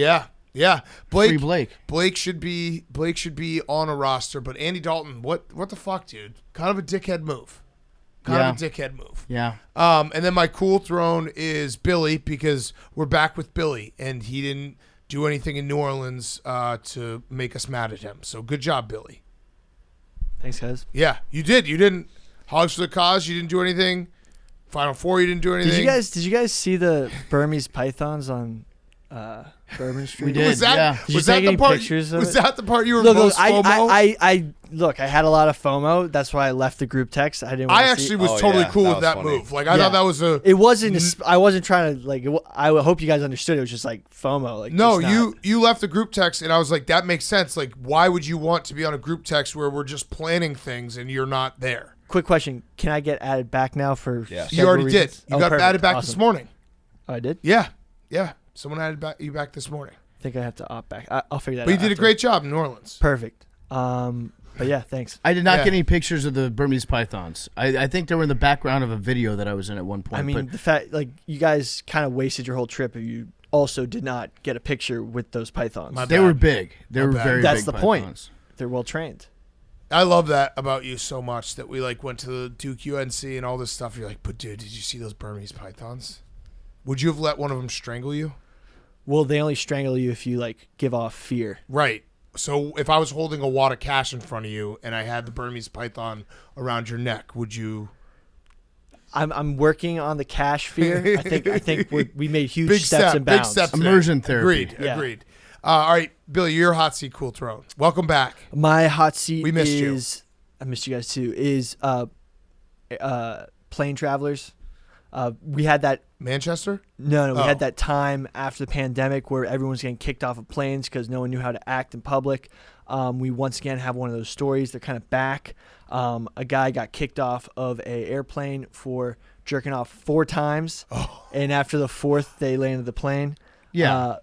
Yeah.
Free Blake.
Blake should be on a roster, but Andy Dalton, what the fuck, dude? Kind of a dickhead move.
Yeah.
And then my cool throne is Billy because we're back with Billy, and he didn't do anything in New Orleans to make us mad at him. So good job, Billy.
Thanks, guys.
Yeah, you did. You didn't. Hogs for the cause. You didn't do anything. Final Four. You didn't do anything.
Did you guys see the Burmese pythons on Bourbon Street?
We did.
Was that
Did you take any pictures of
Was
it?
that the part you were
Look,
most FOMO?
I had a lot of FOMO. That's why I left the group text. I didn't.
I actually was totally cool with that
was funny.
move. Like I thought that was a.
It wasn't. I wasn't trying to like. I hope you guys understood. It was just like FOMO. Like
No,
just
you left the group text, and I was like, that makes sense. Like, why would you want to be on a group text where we're just planning things and you're not there?
Quick question: can I get added back now for?
Yes.
You already did.
reasons?
You got
perfect.
added back this
Awesome.
morning.
Oh, I did.
Yeah. Someone added you back this morning.
I think I have to opt back. I'll figure that out.
But you did a
after.
great job in New Orleans.
Perfect. But yeah, thanks.
I did not
Yeah.
get any pictures of the Burmese pythons. I think they were in the background of a video that I was in at one point.
I mean,
but
the fact like you guys kind of wasted your whole trip if you also did not get a picture with those pythons.
My
they
bad.
were big. They
My
were
bad.
very
That's
big
the point.
pythons.
They're well trained.
I love that about you so much that we like went to the Duke UNC and all this stuff. You're like, but dude, did you see those Burmese pythons? Would you have let one of them strangle you?
Well, they only strangle you if you like give off fear.
Right. So if I was holding a wad of cash in front of you and I had the Burmese python around your neck, would you?
I'm working on the cash fear. I think we made huge
Big
steps
step.
and
Big
bounds.
steps. there.
Immersion therapy.
Agreed.
Yeah.
Agreed. All right, Billy, your hot seat, cool throne. Welcome back.
My hot seat
We missed you.
I missed you guys too. Is plane travelers. We had that.
Manchester?
No, we
Oh.
had that time after the pandemic where everyone's getting kicked off of planes because no one knew how to act in public. We once again have one of those stories. They're kind of back. A guy got kicked off of a airplane for jerking off 4 times, and after the 4th, they landed the plane.
Yeah,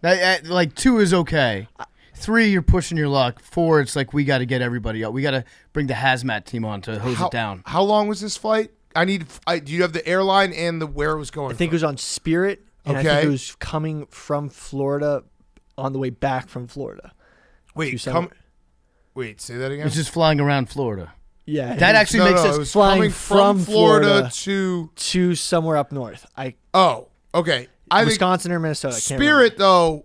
like 2 is okay. 3, you're pushing your luck. 4, it's like we got to get everybody up. We got to bring the hazmat team on to hose it down.
How long was this flight? Do you have the airline and where it was going?
I think it was on Spirit, and I
Okay.
think it was coming from Florida on the way back from Florida.
Wait, wait, say that again.
It's just flying around Florida.
Yeah,
That actually makes
It
sense.
was
Flying
coming
from
Florida
Florida
to.
somewhere up north.
Oh, okay. I think
Wisconsin or Minnesota. I can't
Spirit, though,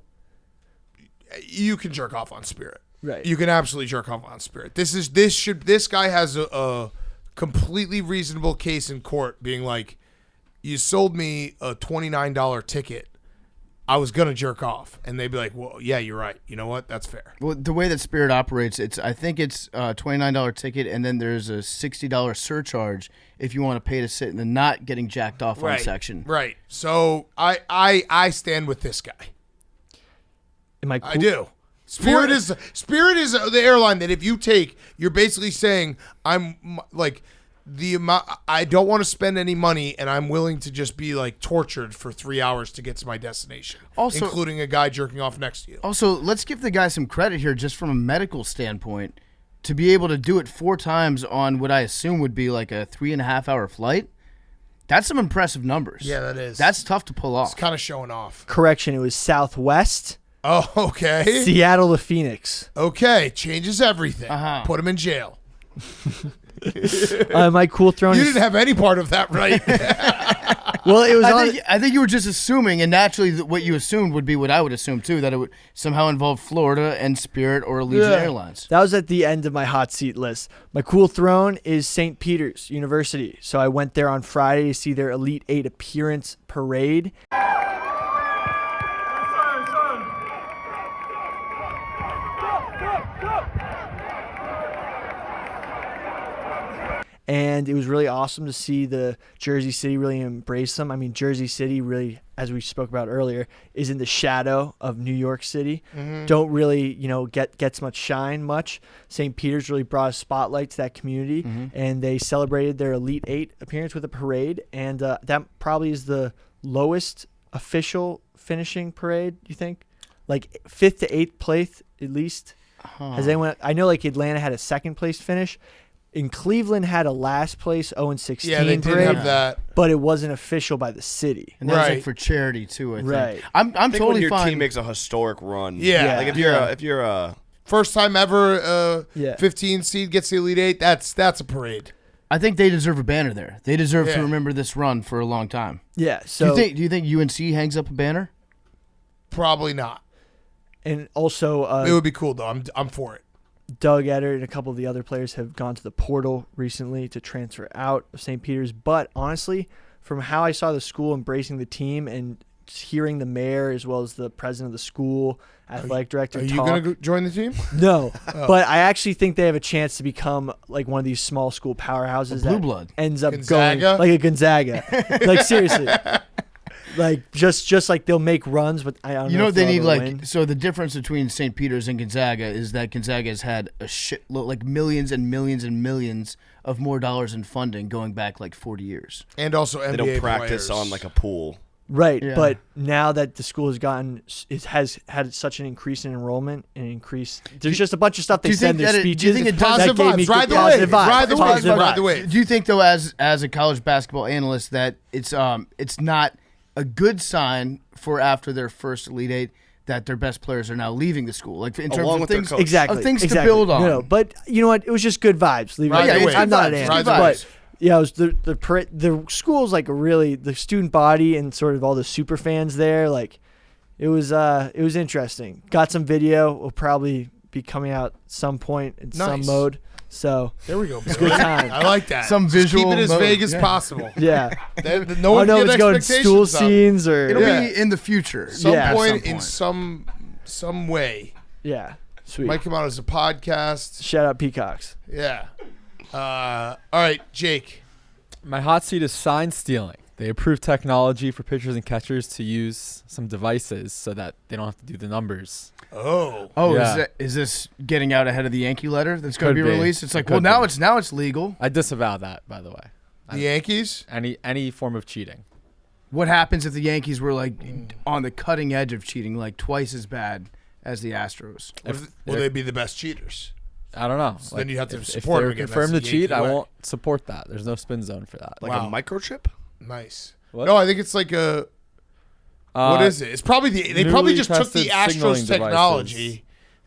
you can jerk off on Spirit.
Right.
You can absolutely jerk off on Spirit. This guy has a completely reasonable case in court, being like, you sold me a $29 ticket. I was gonna jerk off, and they'd be like, "Well, yeah, you're right. You know what? That's fair."
Well, the way that Spirit operates, I think it's a $29 ticket, and then there's a $60 surcharge if you want to pay to sit in the not getting jacked off on section.
Right. So I stand with this guy.
Am I? Cool?
I do. Spirit is the airline that if you take, you're basically saying I'm like the amount. I don't want to spend any money, and I'm willing to just be like tortured for 3 hours to get to my destination. Also, including a guy jerking off next to you.
Also, let's give the guy some credit here, just from a medical standpoint, to be able to do it 4 times on what I assume would be like a 3.5 hour flight. That's some impressive numbers.
Yeah, that is.
That's tough to pull off.
It's kind of showing off.
Correction. It was Southwest.
Oh, okay.
Seattle to Phoenix.
Okay, changes everything. Put him in jail.
My cool throne.
You didn't have any part of that, right?
Well, it was.
I think you were just assuming, and naturally, what you assumed would be what I would assume too, that it would somehow involve Florida and Spirit or Allegiant Airlines.
That was at the end of my hot seat list. My cool throne is St. Peter's University, so I went there on Friday to see their Elite 8 appearance parade. And it was really awesome to see the Jersey City really embrace them. I mean, Jersey City really, as we spoke about earlier, is in the shadow of New York City. Don't really, get much shine much. St. Peter's really brought a spotlight to that community, and they celebrated their Elite 8 appearance with a parade. And that probably is the lowest official finishing parade, you think? Like 5th to 8th place, at least. Has anyone? I know like Atlanta had a 2nd place finish. In Cleveland had a last place 0-16
Yeah, they
parade,
did have that.
but it wasn't official by the city.
And that was like for charity too, I think.
Right.
I'm
I think
totally
when your
fine.
team makes a historic run.
Yeah.
Like if you're a
First time ever
15
15 seed gets the Elite 8, that's a parade.
I think they deserve a banner there. They deserve to remember this run for a long time.
Yeah. So
do you think UNC hangs up a banner?
Probably not.
And also,
It would be cool though. I'm for it.
Doug Eddard and a couple of the other players have gone to the portal recently to transfer out of St. Peter's. But honestly, from how I saw the school embracing the team and hearing the mayor as well as the president of the school, athletic director
Are
talk.
you going to join the team?
No, but I actually think they have a chance to become like one of these small school powerhouses.
Blue
that
blood.
ends up
Gonzaga?
going like a Gonzaga. Like seriously. Like just like they'll make runs, but I don't know.
You know
if
what they
they'll
need?
ever
Like,
win.
so the difference between St. Peter's and Gonzaga is that Gonzaga has had a shitload, like millions and millions and millions of more dollars in funding going back like 40 years.
And also NBA
they don't practice
players.
on like a pool.
Right,
Yeah.
but now that the school has had such an increase in enrollment and increase, there's just a bunch of stuff they
you
said in
think
their
that
speeches.
do you think it does-
Positive
that gave me
vibes. Ride the
positive
wave.
vibes.
Ride the wave.
Positive
Ride the
vibes.
wave.
Do you think though, as a college basketball analyst, that it's not a good sign for after their first Elite 8 that their best players are now leaving the school, like in terms
Along
of
with their
things,
coach.
Exactly.
of things to
exactly.
build on.
No, but you know what? It was just good vibes. Leave it
Ride
at
the
that.
wave.
I'm not an
Good vibes.
analyst,
Ride the
but
wave.
yeah, it was the school's like really the student body and sort of all the super fans there. Like it was interesting. Got some video. Will probably be coming out some point in some
Nice.
mode. So
There we go.
good time.
I like that.
Some
Just
visual
keep it as
mode.
vague as
Yeah.
possible.
yeah.
No
I
one
know
get
it's going
expectations
stool
up.
scenes or
It'll
Yeah.
be in the future.
Some
Yeah.
point
At
in
some
some way.
yeah. Sweet.
Might come out as a podcast.
Shout out Peacocks.
Yeah. All right, Jake.
My hot seat is sign stealing. They approved technology for pitchers and catchers to use some devices so that they don't have to do the numbers.
Oh.
Oh,
Yeah.
is this getting out ahead of the Yankee letter that's going to
Could
be
be.
released? It's like,
It
well,
could
now
be.
it's legal.
I disavow that, by the way.
The Yankees?
Any form of cheating.
What happens if the Yankees were like on the cutting edge of cheating, like twice as bad as the Astros?
Will they be the best cheaters?
I don't know.
So then you have to
if
support
they're
them again.
confirmed to
That's the
cheat, I
Yankee way.
won't support that. There's no spin zone for that.
Like
Wow.
a microchip?
Nice.
What?
No, I think it's like a. What is it? It's probably they probably
newly
just took the
tested
Astros
signaling
technology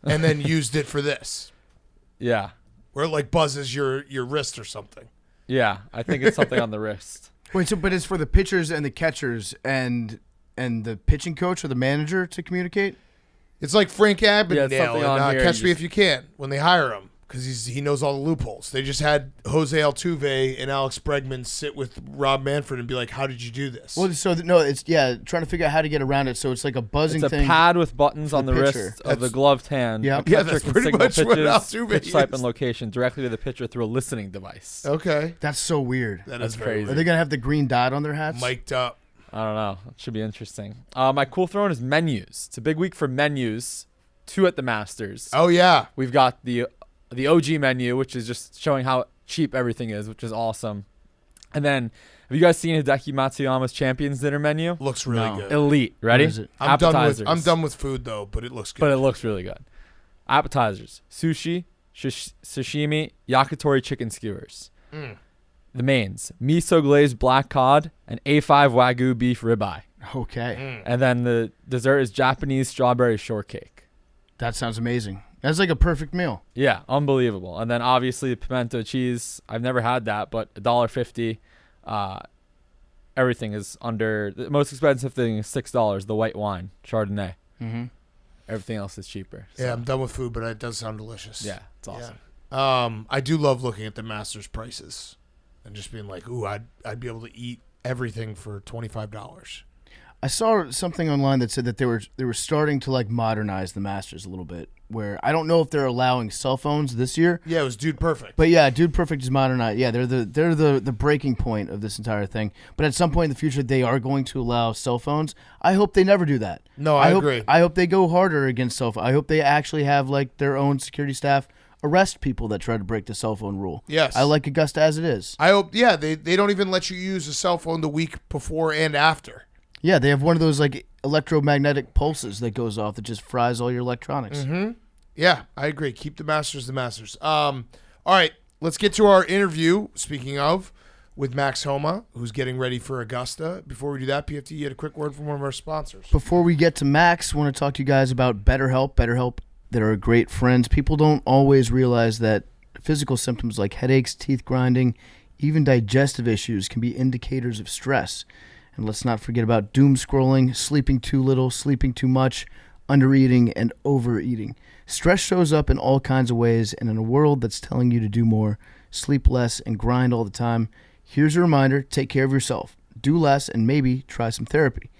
and then used it for this,
Yeah.
where it like buzzes your wrist or something.
Yeah. I think it's something on the wrist.
Wait, but it's for the pitchers and the catchers and the pitching coach or the manager to communicate?
It's like Frank Abagnale
something on
and
here,
Catch Me
you
If You Can when they hire him because he knows all the loopholes. They just had Jose Altuve and Alex Bregman sit with Rob Manfred and be like, "How did you do this?"
Well, so it's trying to figure out how to get around it. So it's like a buzzing
It's a
thing.
pad with buttons on the
pitcher.
wrist of the gloved hand.
Yep.
The
Yeah,
catcher
that's
can
pretty
signal
much what
pitches,
Altuve
pitch type,
is.
and location directly to the pitcher through a listening device.
Okay,
That's so weird.
That's
very
crazy.
Are they gonna have the green dot on their hats?
mic'd up.
I don't know. It should be interesting. My cool throwing is menus. It's a big week for menus. 2 at the Masters.
Oh yeah,
We've got the OG menu, which is just showing how cheap everything is, which is awesome. And then, have you guys seen Hideki Matsuyama's Champions Dinner menu?
looks really
No.
good.
Elite. Ready?
is it?
I'm
Appetizers.
done with food though, but it looks good.
But it looks really good. Appetizers: sushi, sashimi, yakitori chicken skewers. The mains: miso glazed black cod and A5 Wagyu beef ribeye.
Okay,
And then the dessert is Japanese strawberry shortcake.
that sounds amazing. That's like a perfect meal.
Yeah, unbelievable. And then obviously pimento cheese. I've never had that, but $1.50. Everything is under. The most expensive thing is $6. The white wine, Chardonnay.
Mm-hmm.
Everything else is cheaper.
yeah, I'm done with food, but it does sound delicious.
Yeah, it's awesome.
I do love looking at the Masters prices and just being like, "Ooh, I'd be able to eat everything for $25."
I saw something online that said that they were starting to like modernize the Masters a little bit. Where I don't know if they're allowing cell phones this year.
Yeah, it was Dude Perfect.
But yeah, Dude Perfect is modernized. Yeah, they're the breaking point of this entire thing. But at some point in the future, they are going to allow cell phones. I hope they never do that.
No, I
hope,
agree.
I hope they go harder against cell phone. I hope they actually have like their own security staff arrest people that try to break the cell phone rule.
Yes.
I like Augusta as it is.
I hope. Yeah, they don't even let you use a cell phone the week before and after.
Yeah, they have one of those like electromagnetic pulses that goes off that just fries all your electronics.
Mm-hmm. Yeah, I agree. Keep the Masters the Masters. All right, let's get to our interview, speaking of, with Max Homa, who's getting ready for Augusta. Before we do that, PFT, you had a quick word from one of our sponsors.
Before we get to Max, I want to talk to you guys about BetterHelp. BetterHelp, that are great friends. People don't always realize that physical symptoms like headaches, teeth grinding, even digestive issues can be indicators of stress. And let's not forget about doom scrolling, sleeping too little, sleeping too much, undereating, and overeating. Stress shows up in all kinds of ways, and in a world that's telling you to do more, sleep less, and grind all the time, here's a reminder: take care of yourself. Do less and maybe try some therapy.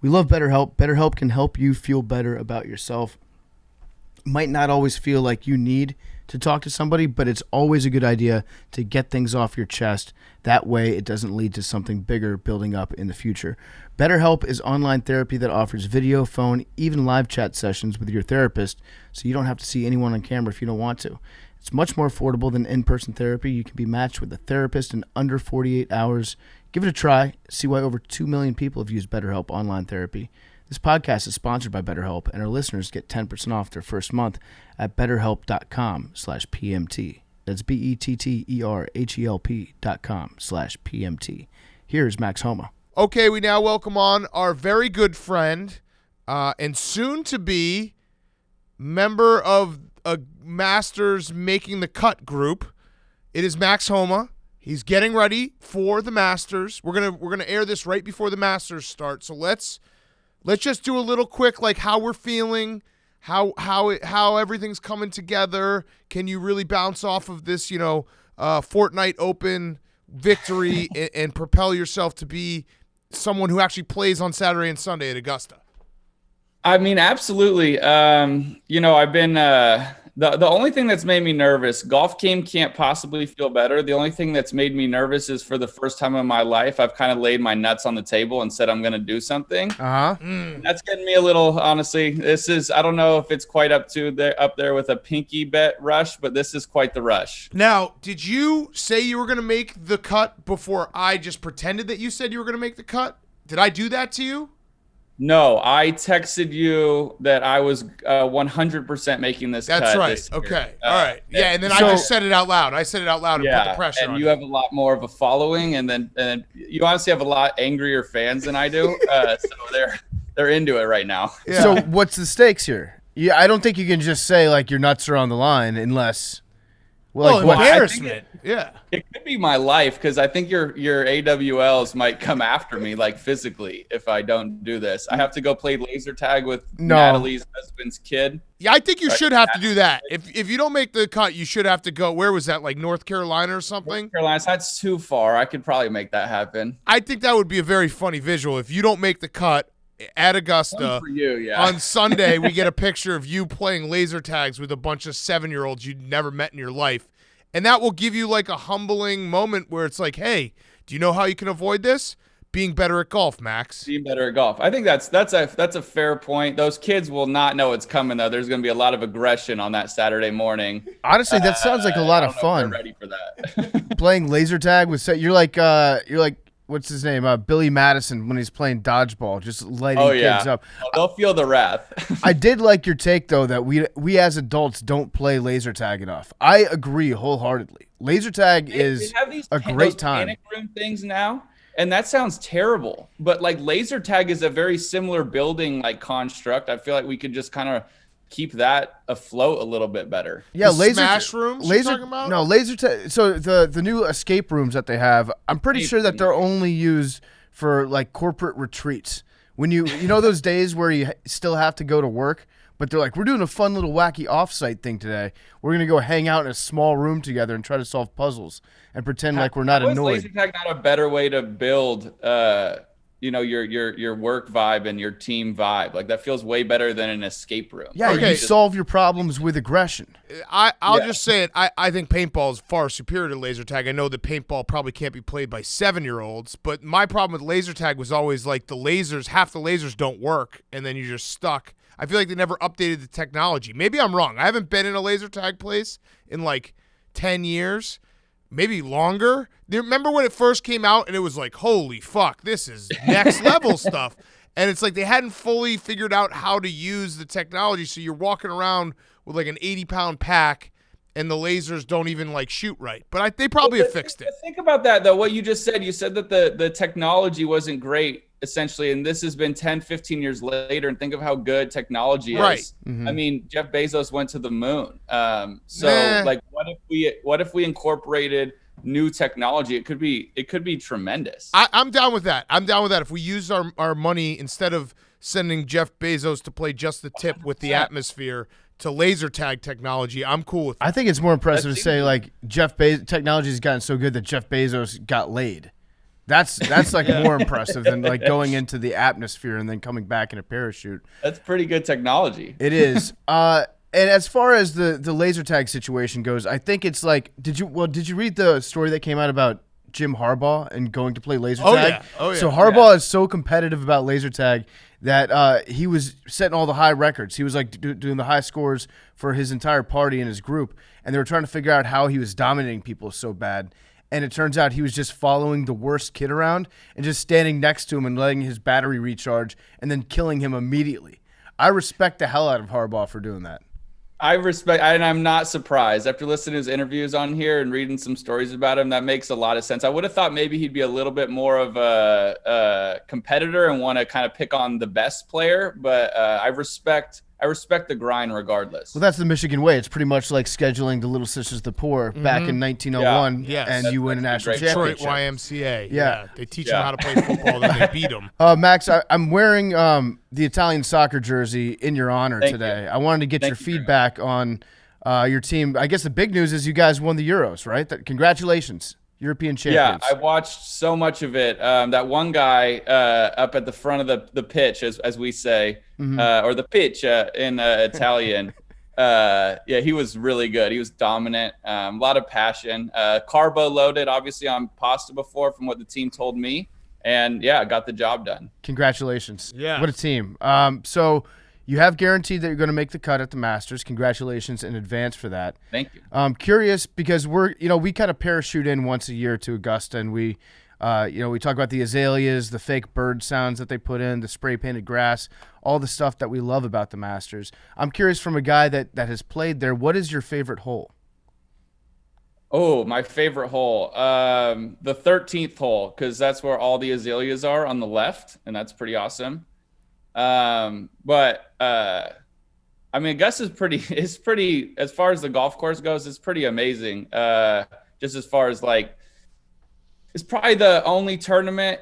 We love BetterHelp. BetterHelp can help you feel better about yourself. Might not always feel like you need to talk to somebody, but it's always a good idea to get things off your chest. That way it doesn't lead to something bigger building up in the future. BetterHelp is online therapy that offers video, phone, even live chat sessions with your therapist, so you don't have to see anyone on camera if you don't want to. It's much more affordable than in-person therapy. You can be matched with a therapist in under 48 hours. Give it a try. See why over 2 million people have used BetterHelp online therapy. This podcast is sponsored by BetterHelp, and our listeners get 10% off their first month at betterhelp.com/PMT. That's BetterHelp.com/PMT. Here's Max Homa.
Okay, we now welcome on our very good friend and soon-to-be member of a Masters Making the Cut group. It is Max Homa. He's getting ready for the Masters. We're gonna air this right before the Masters start. So let's just do a little quick, like, how we're feeling, how everything's coming together. Can you really bounce off of this, Fortnite Open victory and propel yourself to be someone who actually plays on Saturday and Sunday at Augusta?
I mean, absolutely. I've been the only thing that's made me nervous. Golf game can't possibly feel better. The only thing that's made me nervous is for the first time in my life, I've kind of laid my nuts on the table and said I'm going to do something. That's getting me a little. Honestly, I don't know if it's quite up there with a pinky bet rush, but this is quite the rush.
Now, did you say you were going to make the cut before I just pretended that you said you were going to make the cut? Did I do that to you?
No, I texted you that I was 100% making this cut.
That's right.
This year.
Okay. All right. Yeah, and then I just said it out loud. I said it out loud and put the pressure on
you. Have a lot more of a following, and then you honestly have a lot angrier fans than I do. So they're into it right now.
Yeah.
So what's the stakes here? Yeah, I don't think you can just say like your nuts are on the line unless. Well, like,
embarrassment. Yeah.
It could be my life because I think your AWLs might come after me like physically if I don't do this. I have to go play laser tag with Natalie's husband's kid.
Yeah, I think you should have to do that. If you don't make the cut, you should have to go. Where was that? Like North Carolina or something?
North Carolina, that's too far. I could probably make that happen.
I think that would be a very funny visual. If you don't make the cut at Augusta
for you, yeah.
on Sunday, we get a picture of you playing laser tags with a bunch of 7-year-olds you'd never met in your life. And that will give you like a humbling moment where it's like, hey, do you know how you can avoid this? Being better at golf, Max.
Being better at golf. I think that's a fair point. Those kids will not know it's coming though. There's going to be a lot of aggression on that Saturday morning.
Honestly, that sounds like a lot of fun.
Ready for that?
Playing laser tag with you're like what's his name? Billy Madison when he's playing dodgeball, just lighting kids up.
Oh, they'll feel the wrath.
I did like your take though that we as adults don't play laser tag enough. I agree wholeheartedly. Laser tag is a great time.
Panic room things now. And that sounds terrible, but like laser tag is a very similar building like construct. I feel like we could just kind of keep that afloat a little bit better.
Yeah,
laser smash rooms. Laser talking about?
No, laser tag. So the new escape rooms that they have, I'm pretty sure that they're only used for like corporate retreats. When you know those days where you still have to go to work, but they're like, we're doing a fun little wacky offsite thing today. We're gonna go hang out in a small room together and try to solve puzzles and pretend like we're not annoyed.
Is laser tag not a better way to build, your work vibe and your team vibe? Like that feels way better than an escape room.
Yeah, you solve your problems with aggression.
I'll just say it. I think paintball is far superior to laser tag. I know that paintball probably can't be played by 7-year-olds, but my problem with laser tag was always like half the lasers don't work, and then you're just stuck. I feel like they never updated the technology. Maybe I'm wrong. I haven't been in a laser tag place in like 10 years, maybe longer. Remember when it first came out and it was like, holy fuck, this is next level stuff. And it's like they hadn't fully figured out how to use the technology. So you're walking around with like an 80-pound pack and the lasers don't even like shoot right. But they probably have fixed it.
Think about that though. What you just said, you said that the technology wasn't great essentially, and this has been 10, 15 years later, and think of how good technology is.
Right.
Mm-hmm.
I mean, Jeff Bezos went to the moon. Like what if we incorporated new technology? It could be tremendous.
I'm down with that. If we use our money, instead of sending Jeff Bezos to play just the tip with the atmosphere, to laser tag technology, I'm cool with that.
I think it's more impressive to say like technology has gotten so good that Jeff Bezos got laid. That's like more impressive than like going into the atmosphere and then coming back in a parachute.
That's pretty good technology.
It is. And as far as the laser tag situation goes, I think it's like, did you read the story that came out about Jim Harbaugh and going to play laser tag?
Oh, yeah.
So Harbaugh is so competitive about laser tag that he was setting all the high records. He was like doing the high scores for his entire party and his group, and they were trying to figure out how he was dominating people so bad. And it turns out he was just following the worst kid around and just standing next to him and letting his battery recharge and then killing him immediately. I respect the hell out of Harbaugh for doing that.
And I'm not surprised. After listening to his interviews on here and reading some stories about him, that makes a lot of sense. I would have thought maybe he'd be a little bit more of a competitor and want to kind of pick on the best player, but I respect the grind regardless.
Well, that's the Michigan way. It's pretty much like scheduling the Little Sisters of the Poor back in 1901, and you win a national championship.
Detroit YMCA.
Yeah.
They teach them how to play football, then they beat them.
Max, I'm wearing the Italian soccer jersey in your honor today. I wanted to get your feedback on your team. I guess the big news is you guys won the Euros, right? Congratulations. European champions.
Yeah, I watched so much of it. That one guy up at the front of the pitch, as we say, or the pitch in Italian. He was really good. He was dominant. A lot of passion. Carbo loaded, obviously, on pasta before, from what the team told me. And, got the job done.
Congratulations.
Yeah.
What a team. So you have guaranteed that you're going to make the cut at the Masters. Congratulations in advance for that.
Thank you.
I'm curious because we kind of parachute in once a year to Augusta, and we talk about the azaleas, the fake bird sounds that they put in, the spray painted grass, all the stuff that we love about the Masters. I'm curious, from a guy that has played there, what is your favorite hole?
Oh, my favorite hole, the 13th hole, because that's where all the azaleas are on the left, and that's pretty awesome. But I mean, Augusta's it's pretty, as far as the golf course goes, it's pretty amazing. Just as far as like, it's probably the only tournament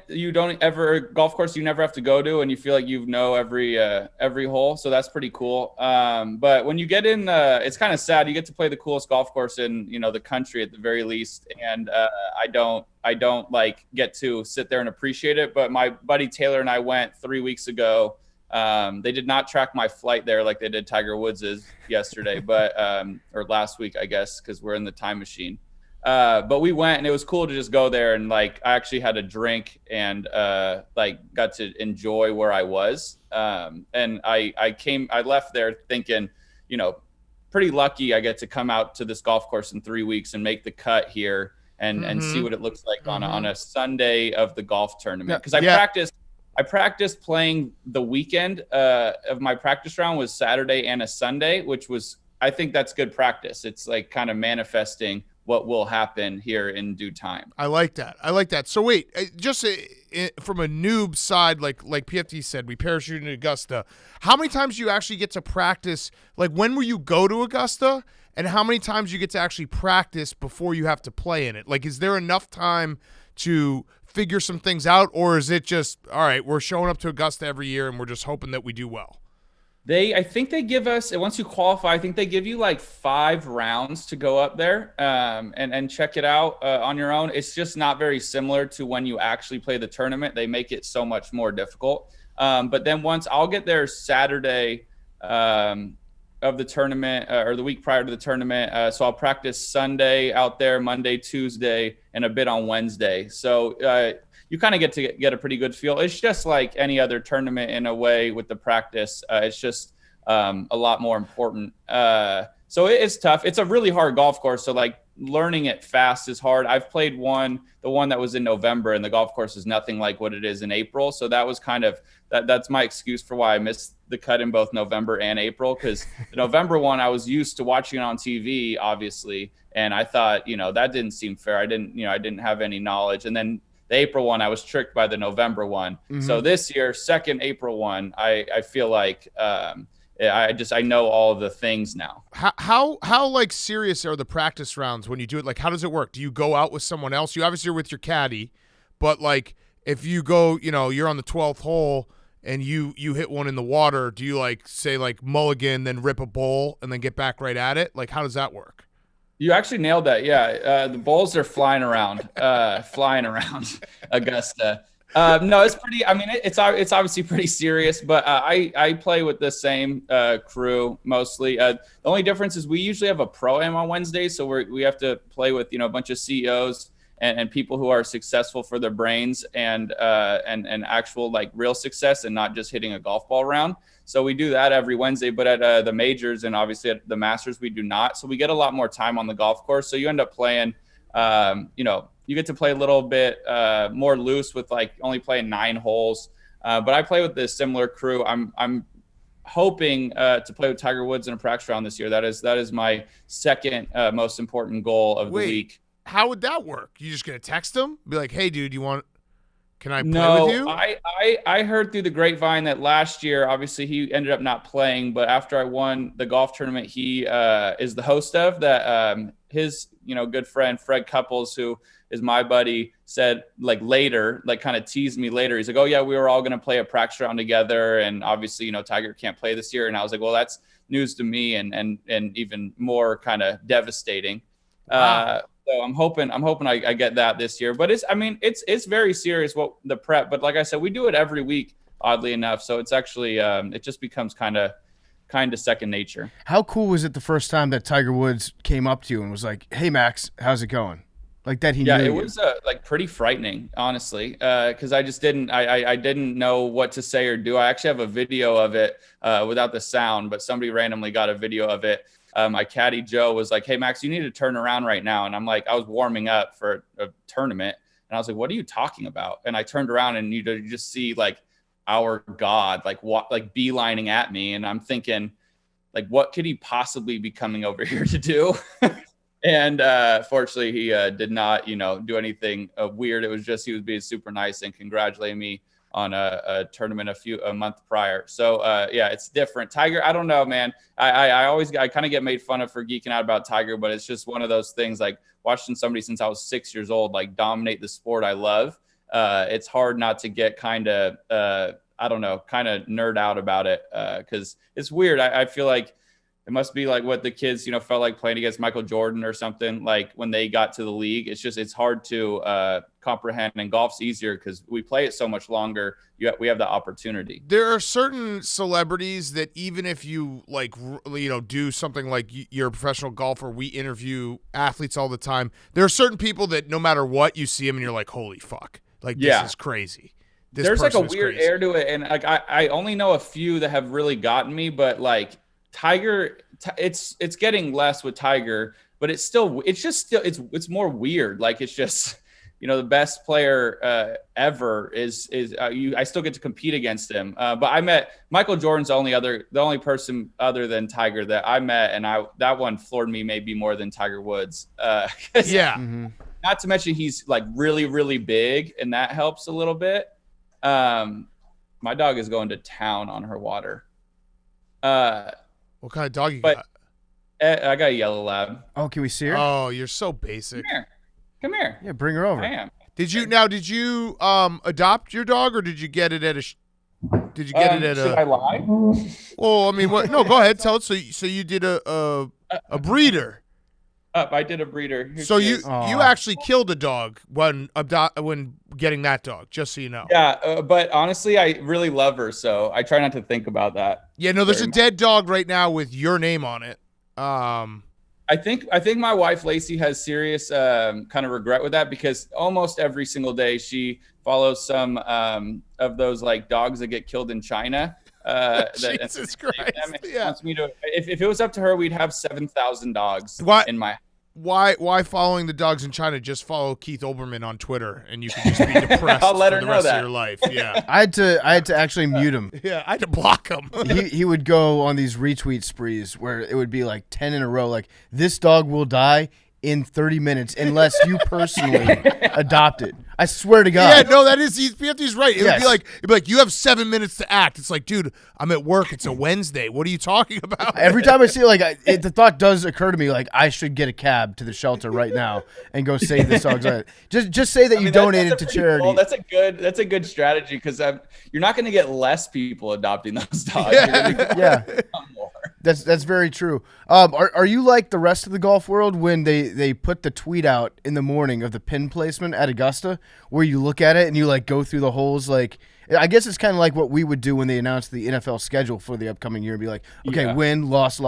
golf course you never have to go to, and you feel like you know every hole. So that's pretty cool. But when you get in, it's kind of sad. You get to play the coolest golf course in the country at the very least, and I don't like get to sit there and appreciate it. But my buddy Taylor and I went 3 weeks ago. They did not track my flight there like they did Tiger Woods's yesterday, but or last week, I guess, because we're in the time machine. But we went, and it was cool to just go there, and like I actually had a drink and like got to enjoy where I was. And I left there thinking, pretty lucky I get to come out to this golf course in 3 weeks and make the cut here and see what it looks like on a Sunday of the golf tournament. Because I practiced playing the weekend of my practice round was Saturday and a Sunday, which was, I think that's good practice. It's like kind of manifesting what will happen here in due time.
I like that. So wait, just from a noob side, like PFT said, we parachuted in Augusta. How many times do you actually get to practice? Like, when will you go to Augusta, and how many times you get to actually practice before you have to play in it? Like, is there enough time to figure some things out, or is it just, all right, we're showing up to Augusta every year and we're just hoping that we do well?
I think they give us, once you qualify, I think they give you like 5 rounds to go up there and check it out on your own. It's just not very similar to when you actually play the tournament. They make it so much more difficult. But then once I'll get there Saturday of the tournament or the week prior to the tournament. So I'll practice Sunday out there, Monday, Tuesday, and a bit on Wednesday. So you kind of get to get a pretty good feel. It's just like any other tournament in a way with the practice. It's just a lot more important. So it's tough. It's a really hard golf course. So like learning it fast is hard. I've played the one that was in November, and the golf course is nothing like what it is in April. So that was kind of that's my excuse for why I missed the cut in both November and April, because the November one I was used to watching it on TV, obviously, and I thought that didn't seem fair. I didn't have any knowledge, and then the April one, I was tricked by the November one. Mm-hmm. So this year, second April one, I feel like I know all of the things now.
How like serious are the practice rounds when you do it? Like, how does it work? Do you go out with someone else? You obviously are with your caddy, but like if you go, you're on the 12th hole and you hit one in the water, do you like say like mulligan, then rip a bowl and then get back right at it? Like, how does that work?
You actually nailed that. Yeah. The bowls are flying around Augusta. No, it's pretty, it's obviously pretty serious, but I play with the same crew mostly. The only difference is we usually have a pro-am on Wednesdays. So we have to play with, a bunch of CEOs and people who are successful for their brains and actual like real success and not just hitting a golf ball around. So we do that every Wednesday, but at the majors and obviously at the Masters, we do not. So we get a lot more time on the golf course. So you end up playing, you get to play a little bit more loose with like only playing 9 holes. But I play with this similar crew. I'm hoping to play with Tiger Woods in a practice round this year. That is my second most important goal of the week.
How would that work? You just gonna text him, be like, "Hey, dude, can I play with you?"
I heard through the grapevine that last year, obviously he ended up not playing, but after I won the golf tournament, he is the host of that. His good friend Fred Couples, who is my buddy, said like later, like kind of teased me later. He's like, "Oh yeah, we were all gonna play a practice round together, and obviously Tiger can't play this year." And I was like, "Well, that's news to me, and even more kind of devastating." Wow. So I'm hoping I get that this year, but it's very serious what the prep, but like I said, we do it every week, oddly enough. So it's actually, it just becomes kind of second nature.
How cool was it the first time that Tiger Woods came up to you and was like, "Hey Max, how's it going?" Like that he knew
it was like pretty frightening, honestly, because I just didn't know what to say or do. I actually have a video of it without the sound, but somebody randomly got a video of it. My caddy Joe was like, "Hey Max, you need to turn around right now." And I'm like, I was warming up for a tournament, and I was like, "What are you talking about?" And I turned around, and you just see like our God, like beelining at me, and I'm thinking, like, what could he possibly be coming over here to do? And fortunately, he did not, do anything weird. It was just he was being super nice and congratulating me on a tournament a month prior. So yeah, it's different. Tiger, I don't know, man. I kind of get made fun of for geeking out about Tiger, but it's just one of those things, like watching somebody since I was 6 years old, like dominate the sport I love. It's hard not to get kind of, I don't know, kind of nerd out about it. Cause it's weird. I feel like it must be like what the kids, felt like playing against Michael Jordan or something, like when they got to the league. It's hard to comprehend, and golf's easier because we play it so much longer. We have the opportunity.
There are certain celebrities that even if you do something like you're a professional golfer, we interview athletes all the time. There are certain people that no matter what, you see them and you're like, holy fuck, this is crazy.
There's like a weird air to it, and like I only know a few that have really gotten me, but like Tiger, it's getting less with Tiger, but it's more weird. Like it's just, the best player ever is I still get to compete against him. But I met Michael Jordan's the only person other than Tiger that I met, and that one floored me maybe more than Tiger Woods.
Yeah.
Not to mention he's like really, really big, and that helps a little bit. My dog is going to town on her water.
What kind of dog you got?
I got a yellow lab.
Oh, can we see her?
Oh, you're so basic.
Come here.
Yeah, bring her over.
I am.
Did you adopt your dog, or did you get it at a? Should
I lie?
Well, I mean, what? No, go ahead. Tell it. So you did a breeder.
I did a breeder.
So you actually killed a dog when getting that dog, just so you know.
Yeah, but honestly, I really love her, so I try not to think about that.
Yeah, no, there's a dead dog right now with your name on it.
I think my wife Lacey has serious kind of regret with that, because almost every single day she follows some of those like dogs that get killed in China.
Jesus Christ!
Yeah. If it was up to her, we'd have 7,000 dogs in my.
Why following the dogs in China? Just follow Keith Olbermann on Twitter, and you can just be depressed
I'll let her
for the
know
rest
that.
of your life. Yeah,
I had to actually mute him.
Yeah, I had to block him.
He would go on these retweet sprees where it would be like 10 in a row, like this dog will die in 30 minutes unless you personally adopt it. I swear to God.
Yeah, no, that is he's right. It would be like you have 7 minutes to act. It's like, dude, I'm at work. It's a Wednesday. What are you talking about?
Every time I see it, the thought does occur to me, like I should get a cab to the shelter right now and go save this dog's life. Just say that you donated to charity.
Cool. That's a good strategy, because you're not going to get less people adopting those dogs.
Yeah. That's very true. Are you like the rest of the golf world when they put the tweet out in the morning of the pin placement at Augusta, where you look at it and you like go through the holes? Like, I guess it's kind of like what we would do when they announced the NFL schedule for the upcoming year and be like, okay, win, loss,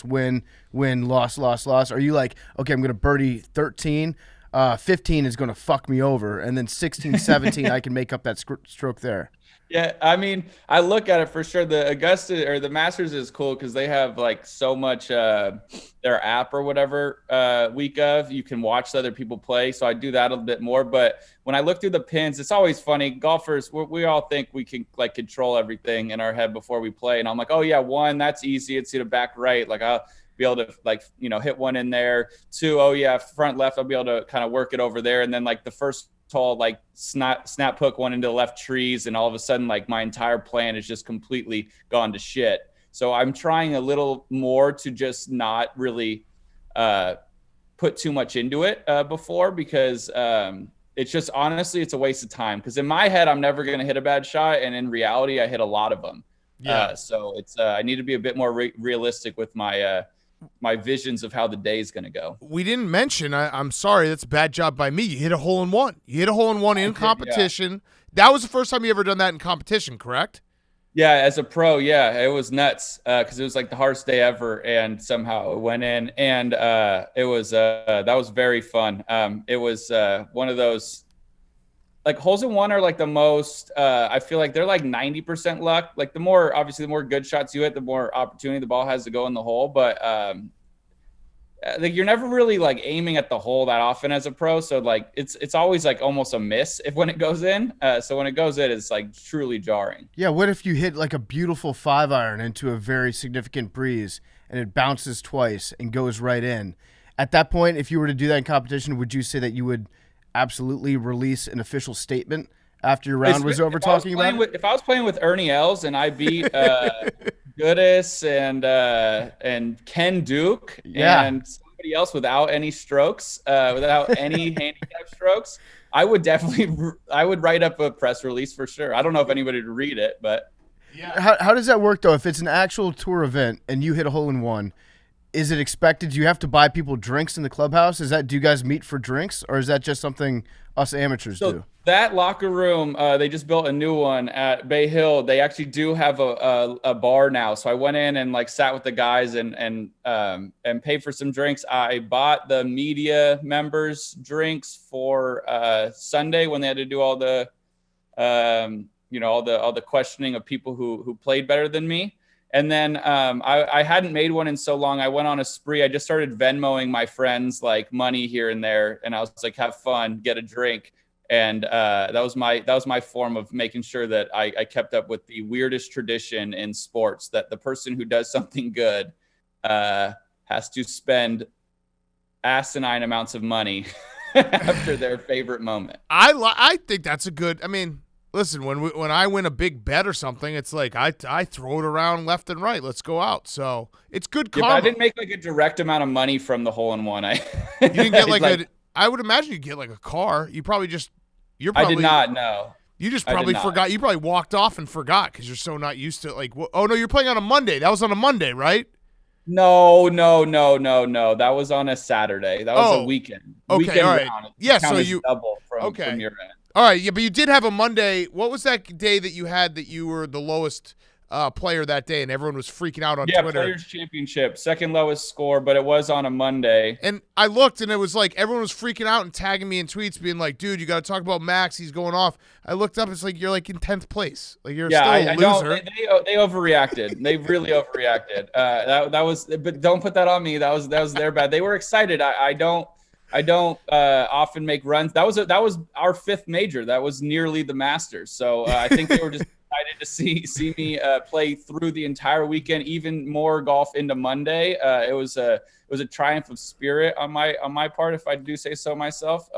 win, loss. Are you like, okay, I'm going to birdie 13, 15 is going to fuck me over, and then 16, 17, I can make up that stroke there?
Yeah, I mean, I look at it for sure. The Augusta or the Masters is cool because they have like so much their app or whatever week of. You can watch the other people play, so I do that a bit more. But when I look through the pins, it's always funny. Golfers, we all think we can like control everything in our head before we play, and I'm like, oh yeah, 1, that's easy. It's back right. Like I'll be able to like hit one in there. 2, oh yeah, front left. I'll be able to kind of work it over there, and then like the first tall like snap hook one into the left trees, and all of a sudden like my entire plan is just completely gone to shit. So I'm trying a little more to just not really put too much into it before, because it's just honestly it's a waste of time, because in my head I'm never going to hit a bad shot, and in reality I hit a lot of them. So it's I need to be a bit more realistic with my visions of how the day is going to go.
We didn't mention, I'm sorry, that's a bad job by me. You hit a hole in one. You hit a hole in one in competition. Yeah. That was the first time you ever done that in competition, correct?
Yeah, as a pro, yeah, it was nuts because it was like the hardest day ever, and somehow it went in, and it was that was very fun. It was one of those, like, holes in one are like the most, I feel like they're like 90% luck. Like the more good shots you hit, the more opportunity the ball has to go in the hole. But like you're never really like aiming at the hole that often as a pro. So like it's always like almost a miss when it goes in. So when it goes in, it's like truly jarring.
Yeah. What if you hit like a beautiful 5-iron into a very significant breeze and it bounces twice and goes right in? At that point, if you were to do that in competition, would you say that you would absolutely release an official statement after your round was over talking about it?
If I was playing with Ernie Els and I beat Goodis and Ken Duke and somebody else without any strokes, without any handicap strokes, I would write up a press release for sure. I don't know if anybody would read it, but
how does that work though? If it's an actual tour event and you hit a hole in one, is it expected? Do you have to buy people drinks in the clubhouse? Do you guys meet for drinks, or is that just something us amateurs do?
That locker room, they just built a new one at Bay Hill. They actually do have a bar now. So I went in and like sat with the guys and paid for some drinks. I bought the media members drinks for Sunday when they had to do all the all the questioning of people who played better than me. And then I hadn't made one in so long. I went on a spree. I just started Venmoing my friends like money here and there, and I was like, "Have fun, get a drink." And that was my form of making sure that I kept up with the weirdest tradition in sports, that the person who does something good has to spend asinine amounts of money after their favorite moment.
I think that's a good. I mean, listen, when I win a big bet or something, it's like I throw it around left and right. Let's go out. So it's good karma.
Yeah, but I didn't make like a direct amount of money from the hole in one.
You didn't get like I would imagine you get like a car. You probably just
I did not know.
You just probably forgot. You probably walked off and forgot because you're so not used to like. Oh no, you're playing on a Monday. That was on a Monday, right?
No. That was on a Saturday. That was a weekend.
Okay,
weekend
all right.
round.
Yeah, so you
double from your end.
All right, yeah, but you did have a Monday. What was that day that you had that you were the lowest player that day and everyone was freaking out on Twitter?
Yeah, Players Championship, second lowest score, but it was on a Monday.
And I looked and it was like everyone was freaking out and tagging me in tweets being like, dude, you got to talk about Max. He's going off. I looked up. It's like you're like in 10th place. Like you're still a loser.
They overreacted. They really overreacted. That was, but don't put that on me. That was their bad. They were excited. I don't often make runs. That was our fifth major. That was nearly the Masters. So I think they were just excited to see me play through the entire weekend, even more golf into Monday. It was a triumph of spirit on my part, if I do say so myself.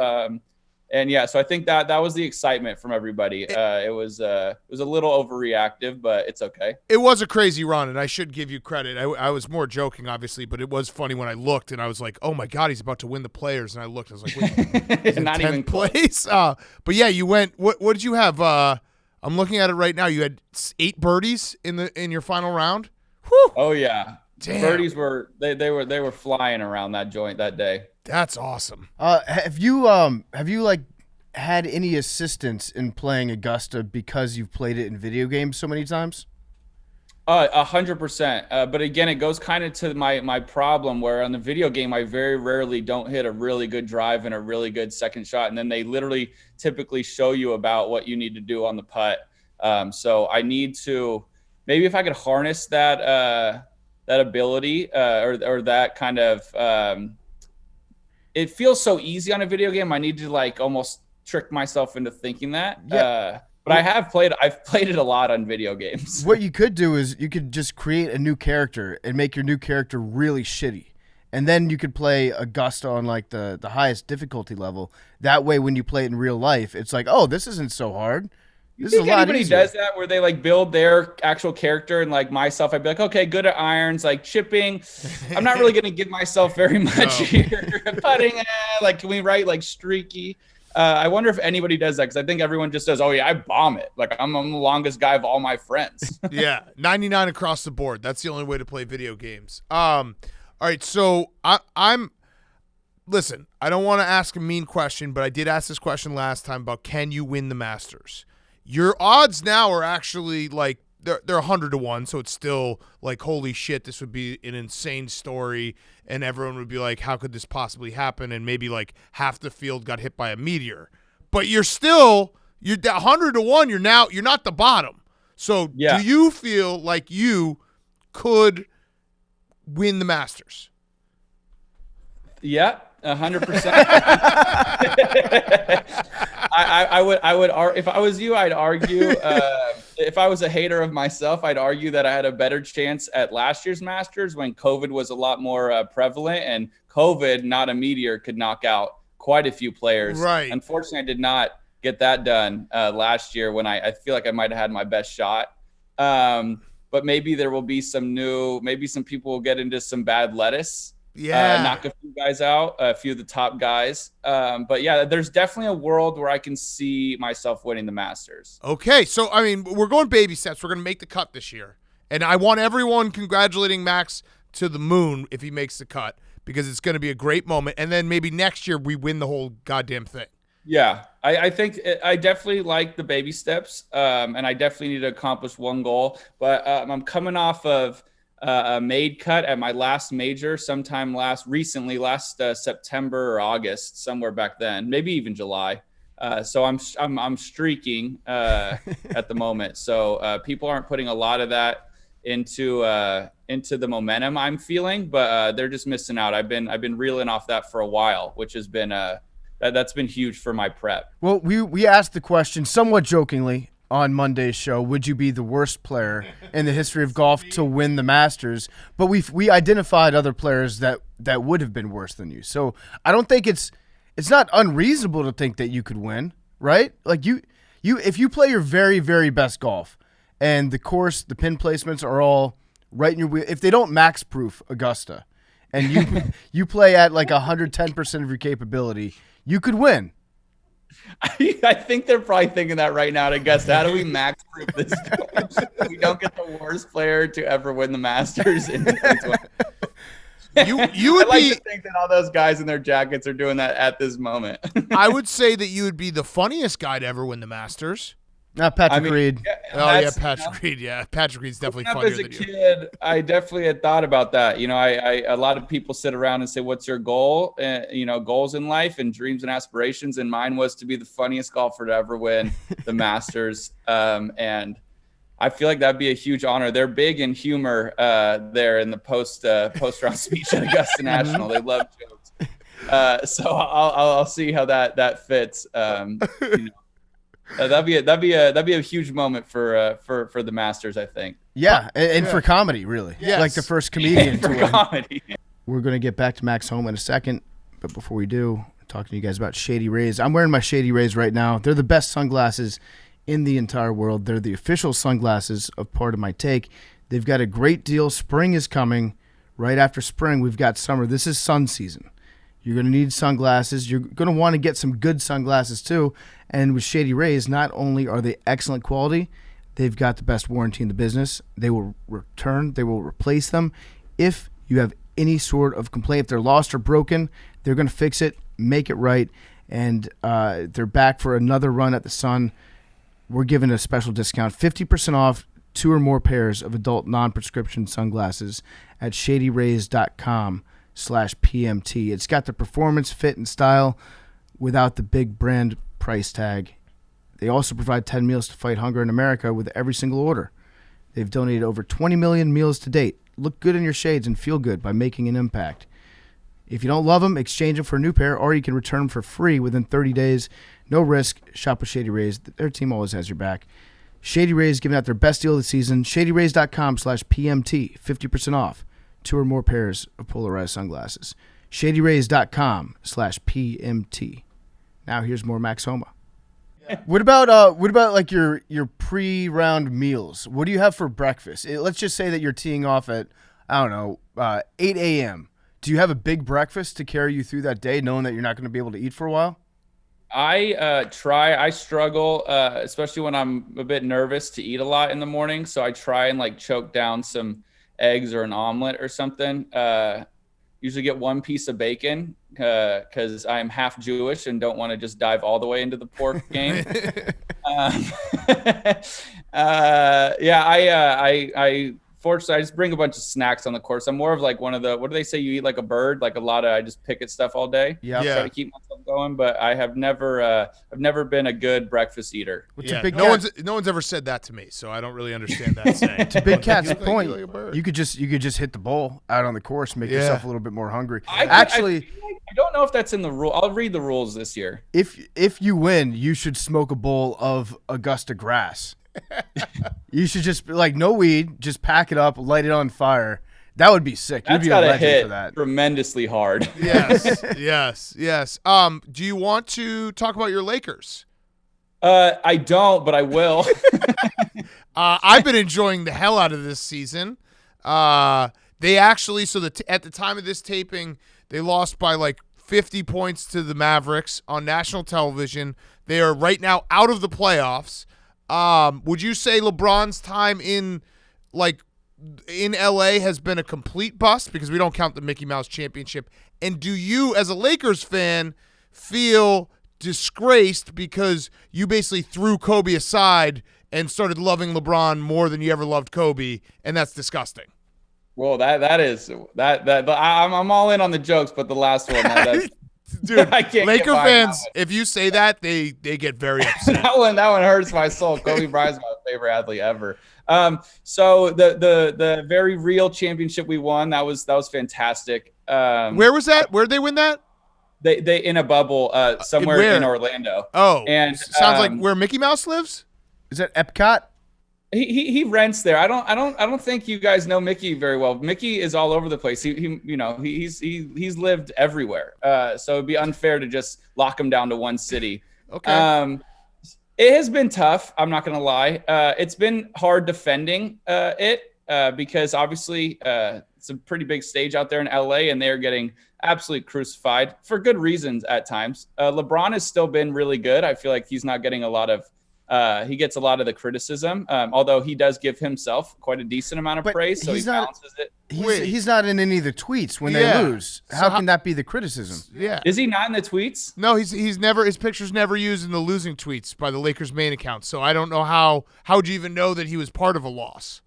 And yeah, so I think that was the excitement from everybody. It was a little overreactive, but it's okay.
It was a crazy run, and I should give you credit. I was more joking, obviously, but it was funny when I looked, and I was like, "Oh my God, he's about to win the Players!" And I looked, I was like, "Wait, he's in
not
10th
even
place." But yeah, you went. What did you have? I'm looking at it right now. You had 8 birdies in your final round. Whew.
Oh yeah,
damn.
Birdies were they were flying around that joint that day.
That's awesome.
Have you like had any assistance in playing Augusta because you've played it in video games so many times?
100%. But again, it goes kind of to my problem where on the video game, I very rarely don't hit a really good drive and a really good second shot. And then they literally typically show you about what you need to do on the putt. So I need to, maybe if I could harness that ability or that kind of, it feels so easy on a video game. I need to like almost trick myself into thinking that. Yeah. But I've played it a lot on video games.
What you could do is you could just create a new character and make your new character really shitty. And then you could play Augusta on like the highest difficulty level. That way when you play it in real life, it's like, oh, this isn't so hard. This is a lot
anybody
easier.
Does that where they like build their actual character, and like myself, I'd be like, okay, good at irons, like chipping. I'm not really gonna give myself very much here. Putting, like, can we write like streaky? I wonder if anybody does that, because I think everyone just does, oh yeah, I bomb it. Like I'm the longest guy of all my friends.
Yeah, 99 across the board. That's the only way to play video games. All right, so I'm listen, I don't want to ask a mean question, but I did ask this question last time about can you win the Masters? Your odds now are actually like they're 100 to 1, so it's still like holy shit, this would be an insane story, and everyone would be like, how could this possibly happen? And maybe like half the field got hit by a meteor, but you're 100 to 1. You're not the bottom. So do you feel like you could win the Masters?
Yeah. 100%. I would if I was you, I'd argue. If I was a hater of myself, I'd argue that I had a better chance at last year's Masters when COVID was a lot more prevalent, and COVID, not a meteor, could knock out quite a few players.
Right.
Unfortunately, I did not get that done last year when I feel like I might have had my best shot. But maybe there will be maybe some people will get into some bad lettuce. Knock a few guys out, a few of the top guys. But yeah, there's definitely a world where I can see myself winning the Masters.
Okay, so I mean, we're going baby steps. We're going to make the cut this year, and I want everyone congratulating Max to the moon if he makes the cut, because it's going to be a great moment. And then maybe next year we win the whole goddamn thing.
Yeah, I think I definitely like the baby steps, and I definitely need to accomplish one goal. But I'm coming off of a made cut at my last major sometime last September or August, somewhere back then, maybe even July. So I'm streaking at the moment. So people aren't putting a lot of that into the momentum I'm feeling, but they're just missing out. I've been reeling off that for a while, which has been that's been huge for my prep.
Well, we asked the question somewhat jokingly on Monday's show, would you be the worst player in the history of golf to win the Masters? But we identified other players that would have been worse than you. So I don't think it's not unreasonable to think that you could win, right? Like you if you play your very, very best golf and the course, the pin placements are all right in your wheel, if they don't max proof Augusta and you play at like 110% of your capability, you could win.
I think they're probably thinking that right now at Augusta. How do we max proof this course? We don't get the worst player to ever win the Masters in 2020.
You would
to think that all those guys in their jackets are doing that at this moment.
I would say that you would be the funniest guy to ever win the Masters.
Patrick Reed.
Patrick Reed. Yeah, Patrick Reed's definitely funnier than you.
As a kid, I definitely had thought about that. You know, a lot of people sit around and say, "What's your goal?" Goals in life and dreams and aspirations. And mine was to be the funniest golfer to ever win the Masters. And I feel like that'd be a huge honor. They're big in humor there in the post round speech at Augusta National. They love jokes. So I'll see how that fits. That'd be a huge moment for the Masters, I think.
Yeah, and for comedy, really.
Yes.
Like the first comedian
for
to win.
comedy.
We're gonna get back to Max Homa in a second, but before we do, I'm talking to you guys about Shady Rays. I'm wearing my Shady Rays right now. They're the best sunglasses in the entire world. They're the official sunglasses of Part of My Take. They've got a great deal. Spring is coming. Right after spring, we've got summer. This is sun season. You're going to need sunglasses. You're going to want to get some good sunglasses too. And with Shady Rays, not only are they excellent quality, they've got the best warranty in the business. They will return, they will replace them. If you have any sort of complaint, if they're lost or broken, they're going to fix it, make it right, and they're back for another run at the sun. We're giving a special discount, 50% off 2 or more pairs of adult non-prescription sunglasses at shadyrays.com/PMT. It's got the performance, fit, and style without the big brand price tag. They also provide 10 meals to fight hunger in America with every single order. They've donated over 20 million meals to date. Look good in your shades and feel good by making an impact. If you don't love them, exchange them for a new pair, or you can return them for free within 30 days. No risk. Shop with Shady Rays. Their team always has your back. Shady Rays giving out their best deal of the season. shadyrays.com/PMT. 50% off 2 or more pairs of polarized sunglasses. shadyrays.com/PMT. Now here's more Max Homa. What about like your pre-round meals? What do you have for breakfast? Let's just say that you're teeing off at 8 a.m. Do you have a big breakfast to carry you through that day, knowing that you're not going to be able to eat for a while?
I struggle, especially when I'm a bit nervous, to eat a lot in the morning. So I try and like choke down some eggs or an omelet or something. Usually get 1 piece of bacon because I'm half Jewish and don't want to just dive all the way into the pork game. I fortunately, I just bring a bunch of snacks on the course. I'm more of like one of the, what do they say? You eat like a bird, like a lot of, I just pick at stuff all day.
Yeah.
Try to keep myself going, but I have never been a good breakfast eater.
No one's ever said that to me, so I don't really understand that saying.
To Big Cat's point, you could just hit the bowl out on the course, make yourself a little bit more hungry.
I don't know if that's in the rule. I'll read the rules this year.
If you win, you should smoke a bowl of Augusta grass. You should just like no weed, just pack it up, light it on fire. That would be sick.
That's
You'd be a legend
hit
for that.
Tremendously hard.
Yes. Do you want to talk about your Lakers?
I don't, but I will.
I've been enjoying the hell out of this season. They actually, at the time of this taping, they lost by like 50 points to the Mavericks on national television. They are right now out of the playoffs. Would you say LeBron's time in LA has been a complete bust because we don't count the Mickey Mouse championship? And do you, as a Lakers fan, feel disgraced because you basically threw Kobe aside and started loving LeBron more than you ever loved Kobe, and that's disgusting?
Well, I'm all in on the jokes, but the last one, that's,
dude,
I can't
Laker
get
fans, if you say that, they get very upset.
that one hurts my soul. Kobe Bryant's my favorite athlete ever. So the very real championship we won, that was fantastic.
Where was that? Where'd they win that?
They in a bubble somewhere in Orlando.
Oh,
and
sounds like where Mickey Mouse lives.
Is that Epcot?
He rents there. I don't think you guys know Mickey very well. Mickey is all over the place. He's lived everywhere. So it'd be unfair to just lock him down to one city.
Okay.
It has been tough. I'm not gonna lie. It's been hard defending it because obviously it's a pretty big stage out there in LA, and they're getting absolutely crucified for good reasons at times. LeBron has still been really good. I feel like he's not getting a lot of. He gets a lot of the criticism, although he does give himself quite a decent amount of praise, so he balances it.
He's not in any of the tweets when they lose. How can that be the criticism?
Yeah.
Is he not in the tweets?
No, he's never. His picture's never used in the losing tweets by the Lakers main account. So I don't know how would you even know that he was part of a loss.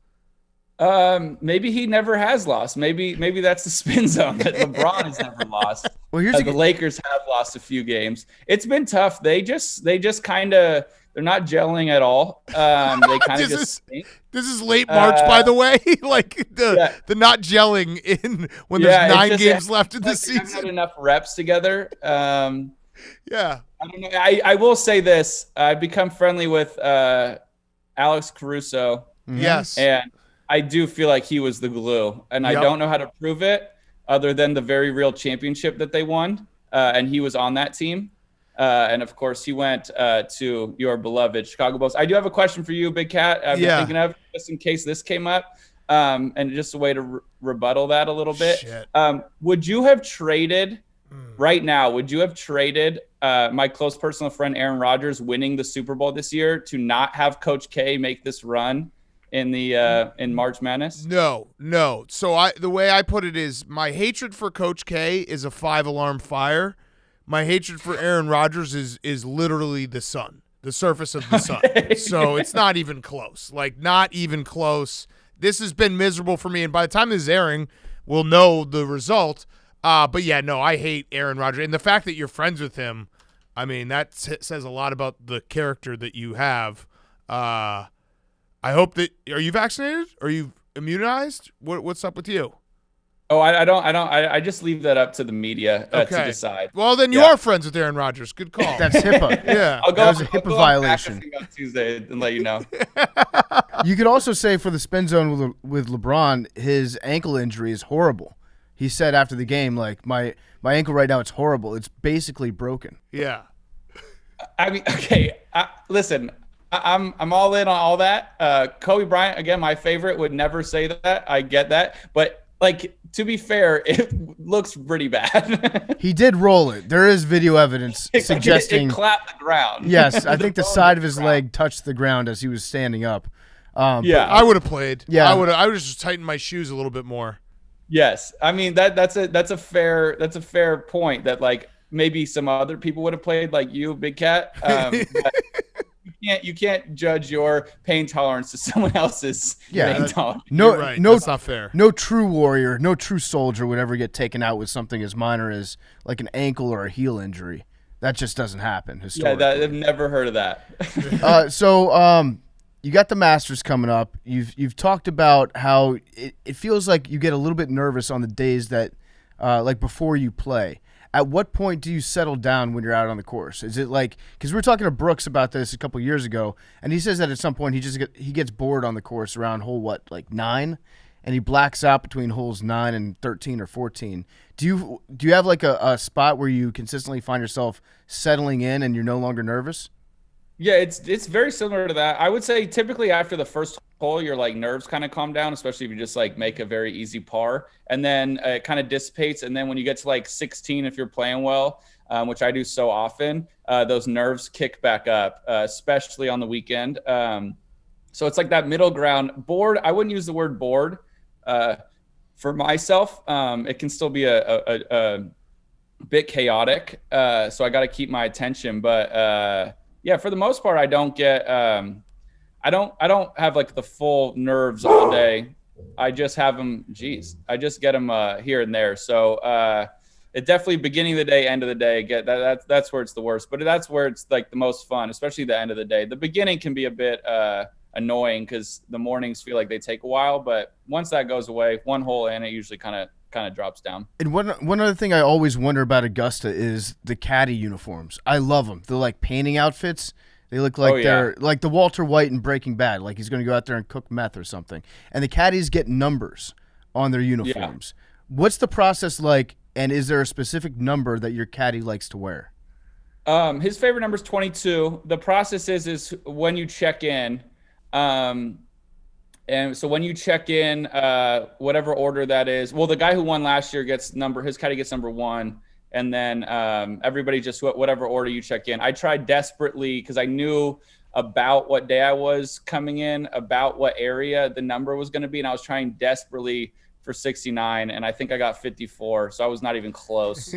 Maybe he never has lost. Maybe that's the spin zone that LeBron has never lost.
Well, here's
the Lakers have lost a few games. It's been tough. They just kind of. They're not gelling at all. They kind of just stink.
This is late March, by the way. Like the not gelling in when there's 9 games left in the season.
They haven't had enough reps together.
Yeah.
I don't know. I will say this. I've become friendly with Alex Caruso.
Yes.
And I do feel like he was the glue. And I don't know how to prove it other than the very real championship that they won. And he was on that team. And of course, he went to your beloved Chicago Bulls. I do have a question for you, Big Cat. I've been thinking of just in case this came up, and just a way to rebuttal that a little bit. Would you have traded right now? Would you have traded my close personal friend Aaron Rodgers winning the Super Bowl this year to not have Coach K make this run in the in March Madness?
No. So the way I put it is my hatred for Coach K is a 5-alarm fire. My hatred for Aaron Rodgers is literally the sun, the surface of the sun. So it's not even close. Like, not even close. This has been miserable for me, and by the time this is airing, we'll know the result. But yeah, no, I hate Aaron Rodgers. And the fact that you're friends with him, I mean, that says a lot about the character that you have. I hope that – are you vaccinated? Are you immunized? What's up with you?
Oh, I just leave that up to the media to decide.
Well, then you are friends with Aaron Rodgers. Good call.
That's HIPAA.
Yeah.
That
was a HIPAA violation.
On Tuesday and let you know.
You could also say for the spin zone with LeBron, his ankle injury is horrible. He said after the game, like, my ankle right now, it's horrible. It's basically broken.
Yeah.
I mean, okay, listen, I'm all in on all that. Kobe Bryant, again, my favorite, would never say that. I get that. But, like, to be fair, it looks pretty bad.
He did roll it. There is video evidence suggesting
it clapped the ground.
Yes, I think the side of his leg touched the ground as he was standing up.
I would have played.
Yeah,
I would just tighten my shoes a little bit more.
Yes, I mean that's a fair point that, like, maybe some other people would have played, like you, Big Cat. But you can't judge your pain tolerance to someone else's pain tolerance.
No,
right.
No,
that's not fair.
No true warrior, no true soldier would ever get taken out with something as minor as like an ankle or a heel injury. That just doesn't happen historically.
Yeah, I've never heard of that.
So you got the Masters coming up. You've talked about how it feels like you get a little bit nervous on the days that like before you play. At what point do you settle down when you're out on the course? Is it like, because we were talking to Brooks about this a couple years ago, and he says that at some point he gets bored on the course around hole 9, and he blacks out between holes 9 and 13 or 14. Do you have like a spot where you consistently find yourself settling in and you're no longer nervous?
Yeah, it's very similar to that. I would say typically after the first hole, your like nerves kind of calm down, especially if you just like make a very easy par, and then it kind of dissipates. And then when you get to like 16, if you're playing well, which I do so often, those nerves kick back up, especially on the weekend. So it's like that middle ground. Bored, I wouldn't use the word bored for myself. It can still be a bit chaotic, so I got to keep my attention, but yeah, for the most part, I don't get, I don't have like the full nerves all day. I just have them. I just get them here and there. So it definitely beginning of the day, end of the day. That's where it's the worst. But that's where it's like the most fun, especially the end of the day. The beginning can be a bit annoying because the mornings feel like they take a while. But once that goes away, one hole in, it usually kind of drops down.
And one other thing I always wonder about Augusta is the caddy uniforms. I love them. They're like painting outfits. They look like they're like the Walter White in Breaking Bad, like he's going to go out there and cook meth or something. And the caddies get numbers on their uniforms. Yeah. What's the process like, and is there a specific number that your caddy likes to wear?
His favorite number is 22. The process is when you check in, and so when you check in, whatever order that is, well, the guy who won last year his caddy gets number 1. And then everybody just whatever order you check in. I tried desperately because I knew about what day I was coming in, about what area the number was going to be. And I was trying desperately for 69. And I think I got 54. So I was not even close.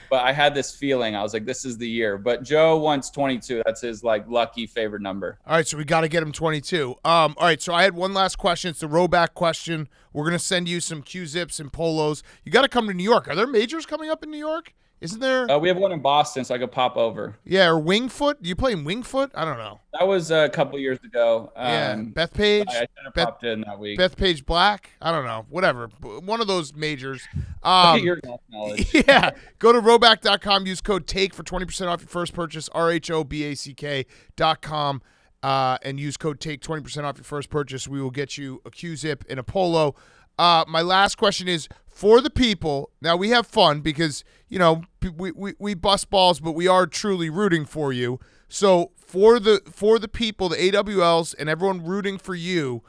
But I had this feeling. I was like, this is the year. But Joe wants 22. That's his like lucky favorite number.
All right, so we got to get him 22. All right, so I had one last question. It's the rowback question. We're going to send you some Q-zips and polos. You got to come to New York. Are there majors coming up in New York? Isn't there?
We have one in Boston, so I could pop over.
Yeah, or Wingfoot. Do you play in Wingfoot? I don't know.
That was a couple years ago.
Yeah, Bethpage.
I should have popped in that week.
Bethpage Black. I don't know. Whatever. One of those majors.
Your golf knowledge.
Yeah. Go to rowback.com. Use code TAKE for 20% off your first purchase. RHOBACK.com. And use code TAKE 20% off your first purchase. We will get you a Q-zip and a polo. My last question is for the people. Now we have fun because, you know, we bust balls, but we are truly rooting for you. So for the people, the AWLs and everyone rooting for you,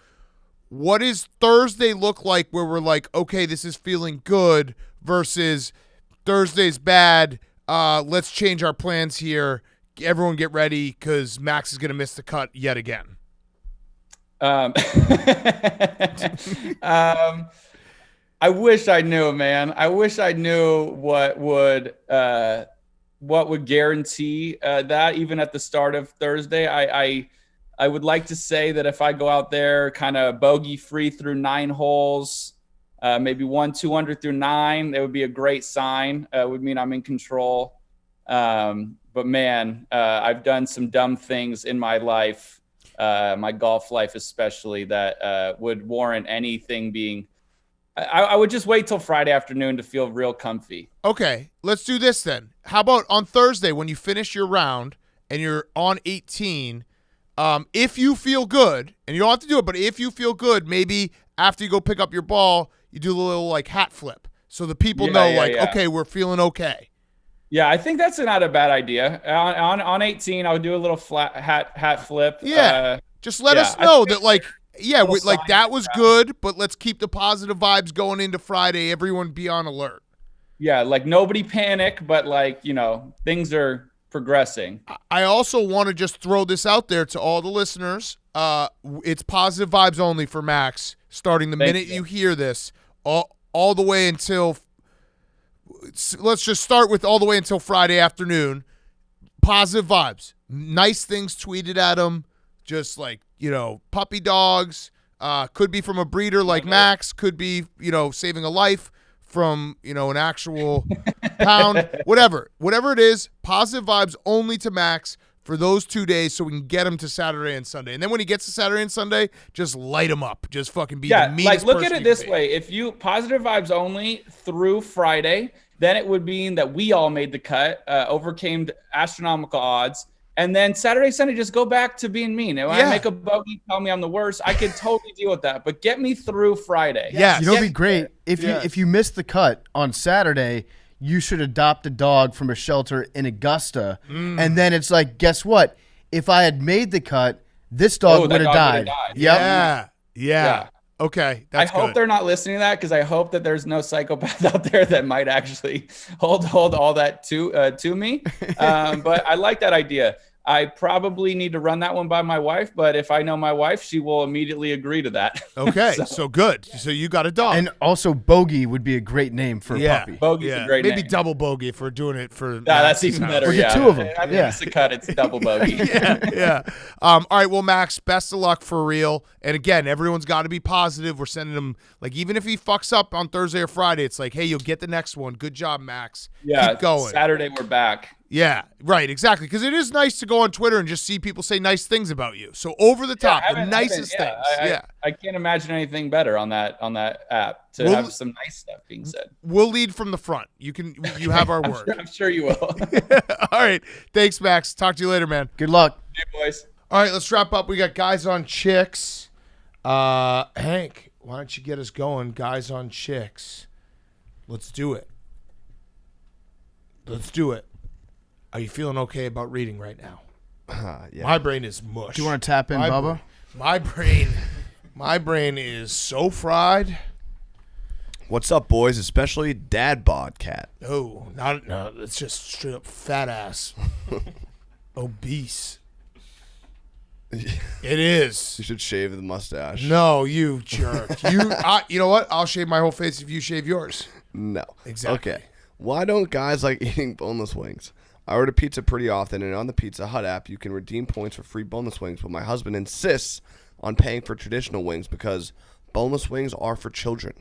what does Thursday look like where we're like, okay, this is feeling good versus Thursday's bad. Let's change our plans here. Everyone get ready because Max is going to miss the cut yet again.
I wish I knew, man. I wish I knew what would guarantee that even at the start of Thursday. I would like to say that if I go out there kind of bogey free through 9 holes, maybe 1-2 under through 9, that would be a great sign. It would mean I'm in control. But man, I've done some dumb things in my life. My golf life especially, that would warrant anything being I would just wait till Friday afternoon to feel real comfy.
Okay, let's do this then. How about on Thursday when you finish your round and you're on 18, if you feel good, and you don't have to do it, but if you feel good, maybe after you go pick up your ball, you do a little like hat flip so the people know okay, we're feeling okay.
Yeah, I think that's not a bad idea. On 18, I would do a little flat hat flip.
Yeah, just let us know that like that was good, but let's keep the positive vibes going into Friday. Everyone be on alert.
Yeah, like nobody panic, but like, you know, things are progressing.
I also want to just throw this out there to all the listeners. It's positive vibes only for Max starting the minute you hear this all the way until let's just start with all the way until Friday afternoon. Positive vibes. Nice things tweeted at him. Just like, you know, puppy dogs. Could be from a breeder like Max. Could be, you know, saving a life from, you know, an actual pound. Whatever it is, positive vibes only to Max for those 2 days so we can get him to Saturday and Sunday. And then when he gets to Saturday and Sunday, just light him up. Just fucking be the meanest
like look at it this way. If you positive vibes only through Friday, then it would mean that we all made the cut, overcame astronomical odds. And then Saturday, Sunday, just go back to being mean. If I make a bogey, tell me I'm the worst. I could totally deal with that. But get me through Friday.
Yeah,
you know, it'd be great if you miss the cut on Saturday. You should adopt a dog from a shelter in Augusta, and then it's like, guess what? if I had made the cut, this dog would have died. Yep.
Yeah. Okay, that's
I hope
good.
they're not listening to that because I hope that there's no psychopath out there that might actually hold all that to me. But I like that idea. I probably need to run that one by my wife, but if I know my wife, she will immediately agree to that.
Okay, so good. So you got a dog.
And also, Bogey would be a great name for a puppy.
Bogey's a great
Maybe
name.
double Bogey if we're doing it for.
That's even better.
Or get two of them.
I think it's a cut. It's double Bogey.
yeah. All right. Well, Max, best of luck for real. And again, everyone's got to be positive. We're sending him, like, even if he fucks up on Thursday or Friday, it's like, hey, you'll get the next one. Good job, Max.
Yeah.
Keep going.
Saturday we're back.
Yeah, right, exactly. Because it is nice to go on Twitter and just see people say nice things about you. So over the top, the nicest things.
I can't imagine anything better on that app to have some nice stuff being said.
We'll lead from the front. You have our word.
I'm sure you will.
All right. Thanks, Max. Talk to you later, man.
Good luck.
Hey, boys.
All right, let's wrap up. We got guys on chicks. Hank, why don't you get us going? Guys on chicks. Let's do it. Are you feeling okay about reading right now?
Yeah.
My brain is mush.
Do you want to tap in, Bubba?
My brain is so fried.
What's up, boys? Especially Dad Bod Cat.
No, it's just straight up fat ass. Obese. It is.
You should shave the mustache.
No, you jerk. You know what? I'll shave my whole face if you shave yours.
No.
Exactly.
Okay. Why don't guys like eating boneless wings? I order pizza pretty often, and on the Pizza Hut app, you can redeem points for free boneless wings, but my husband insists on paying for traditional wings because boneless wings are for children.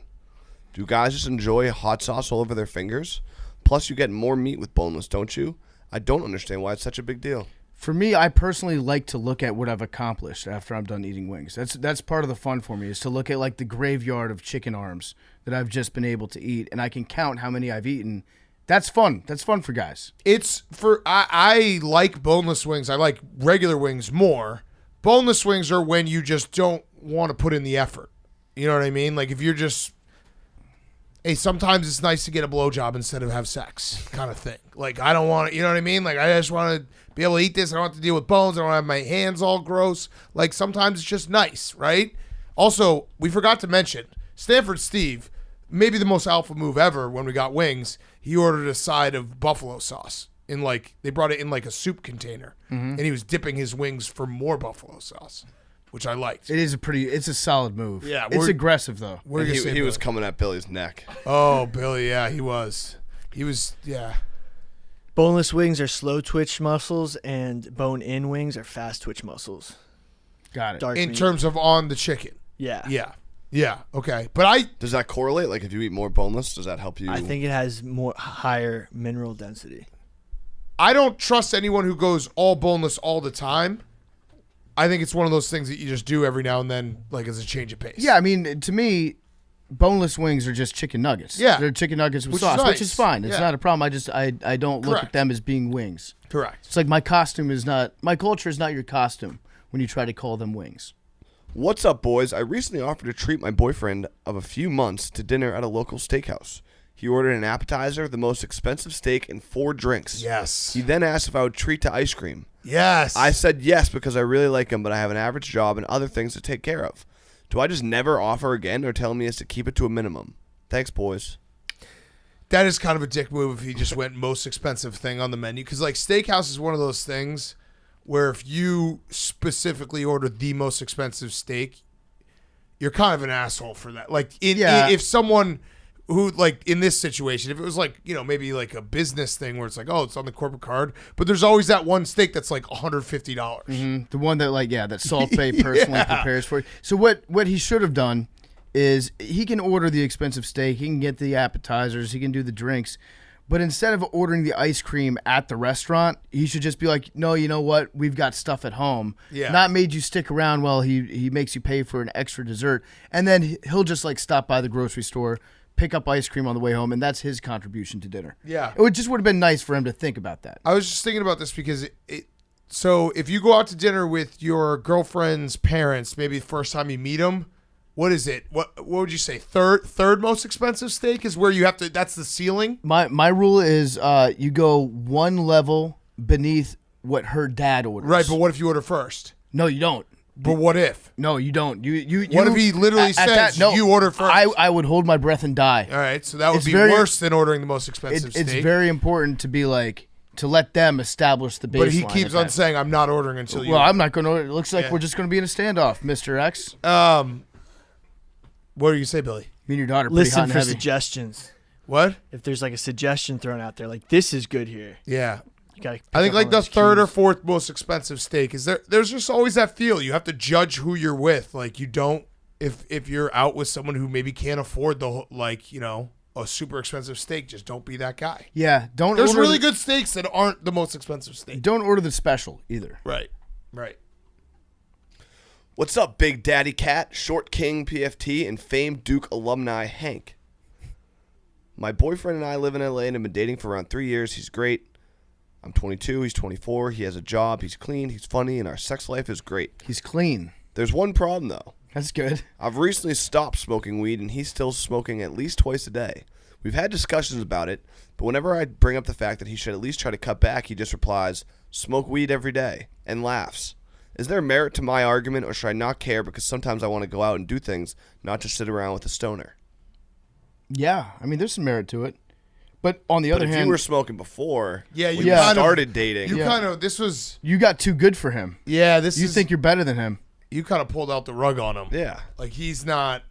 Do guys just enjoy hot sauce all over their fingers? Plus, you get more meat with boneless, don't you? I don't understand why it's such a big deal.
For me, I personally like to look at what I've accomplished after I'm done eating wings. That's part of the fun for me, is to look at like the graveyard of chicken arms that I've just been able to eat, and I can count how many I've eaten. That's fun. That's fun for guys.
I like boneless wings. I like regular wings more. Boneless wings are when you just don't want to put in the effort. You know what I mean? Like if you're just, hey, sometimes it's nice to get a blowjob instead of have sex kind of thing. Like I don't want to, you know what I mean? Like I just want to be able to eat this. I don't have to deal with bones. I don't have my hands all gross. Like sometimes it's just nice, right? Also, we forgot to mention, Stanford Steve, maybe the most alpha move ever when we got wings, he ordered a side of buffalo sauce. They brought it in like a soup container. And he was dipping his wings for more buffalo sauce, which I liked.
It's a solid move.
Yeah.
It's aggressive though.
He was coming at Billy's neck.
Oh, Billy, yeah, he was, yeah.
Boneless wings are slow twitch muscles, and bone-in wings are fast twitch muscles.
Got it.
Dark
In
meat.
terms of on the chicken.
Yeah.
Yeah, okay. But
Does that correlate? Like if you eat more boneless, does that help you?
I think it has more higher mineral density.
I don't trust anyone who goes all boneless all the time. I think it's one of those things that you just do every now and then, like as a change of pace.
Yeah, I mean, to me, boneless wings are just chicken nuggets.
Yeah.
They're chicken nuggets with
Which is
sauce,
nice.
which is fine. It's
Yeah.
not a problem. I don't look
Correct.
at them as being wings.
Correct.
It's like my culture is not your costume when you try to call them wings.
What's up, boys? I recently offered to treat my boyfriend of a few months to dinner at a local steakhouse. He ordered an appetizer, the most expensive steak, and 4 drinks.
Yes.
He then asked if I would treat to ice cream.
Yes.
I said yes because I really like him, but I have an average job and other things to take care of. Do I just never offer again or tell him he has to keep it to a minimum? Thanks, boys.
That is kind of a dick move if he just went most expensive thing on the menu. Because, like, steakhouse is one of those things where if you specifically order the most expensive steak, you're kind of an asshole for that. Like, if someone who, like, in this situation, if it was like, you know, maybe like a business thing where it's like, oh, it's on the corporate card, but there's always that one steak that's like $150.
Mm-hmm. The one that, like, that Salt Bay personally prepares for you. So what he should have done is he can order the expensive steak, he can get the appetizers, he can do the drinks, but instead of ordering the ice cream at the restaurant, he should just be like, no, you know what? We've got stuff at home.
Yeah.
Not made you stick around while he makes you pay for an extra dessert. And then he'll just, like, stop by the grocery store, pick up ice cream on the way home, and that's his contribution to dinner.
Yeah.
It would have been nice for him to think about that.
I was just thinking about this because so if you go out to dinner with your girlfriend's parents, maybe the first time you meet them, what is it? What would you say? Third most expensive steak is where you have to. That's the ceiling.
My rule is you go one level beneath what her dad orders.
Right, but what if you order first?
No, you don't.
But what if?
No, you don't. You.
What if he literally says you order first?
I would hold my breath and die.
All right, so that would be worse than ordering the most expensive steak.
It's very important to be like to let them establish the baseline.
But he keeps on saying, "I'm not ordering until you."
Well, I'm not going to order. It looks like we're just going to be in a standoff, Mr. X.
What do you say, Billy?
Me and your daughter.
Listen for suggestions.
What?
If there's like a suggestion thrown out there, like this is good here.
Yeah.
You gotta
I think like the third or fourth most expensive steak is there's just always that feel. You have to judge who you're with. Like you don't if you're out with someone who maybe can't afford the a super expensive steak, just don't be that guy.
Yeah, don't.
There's really good steaks that aren't the most expensive steak.
Don't order the special either.
Right.
What's up, Big Daddy Cat, Short King PFT, and famed Duke alumni Hank? My boyfriend and I live in LA and have been dating for around 3 years. He's great. I'm 22, he's 24, he has a job, he's clean, he's funny, and our sex life is great.
He's clean.
There's one problem, though.
That's good.
I've recently stopped smoking weed, and he's still smoking at least twice a day. We've had discussions about it, but whenever I bring up the fact that he should at least try to cut back, he just replies, "Smoke weed every day," and laughs. Is there merit to my argument, or should I not care because sometimes I want to go out and do things, not just sit around with a stoner?
Yeah, I mean, there's some merit to it. But on the other
if
hand,
you were smoking before,
you
started dating.
You got too good for him.
Yeah,
you think you're better than him.
You kind of pulled out the rug on him.
Yeah.
Like he's not.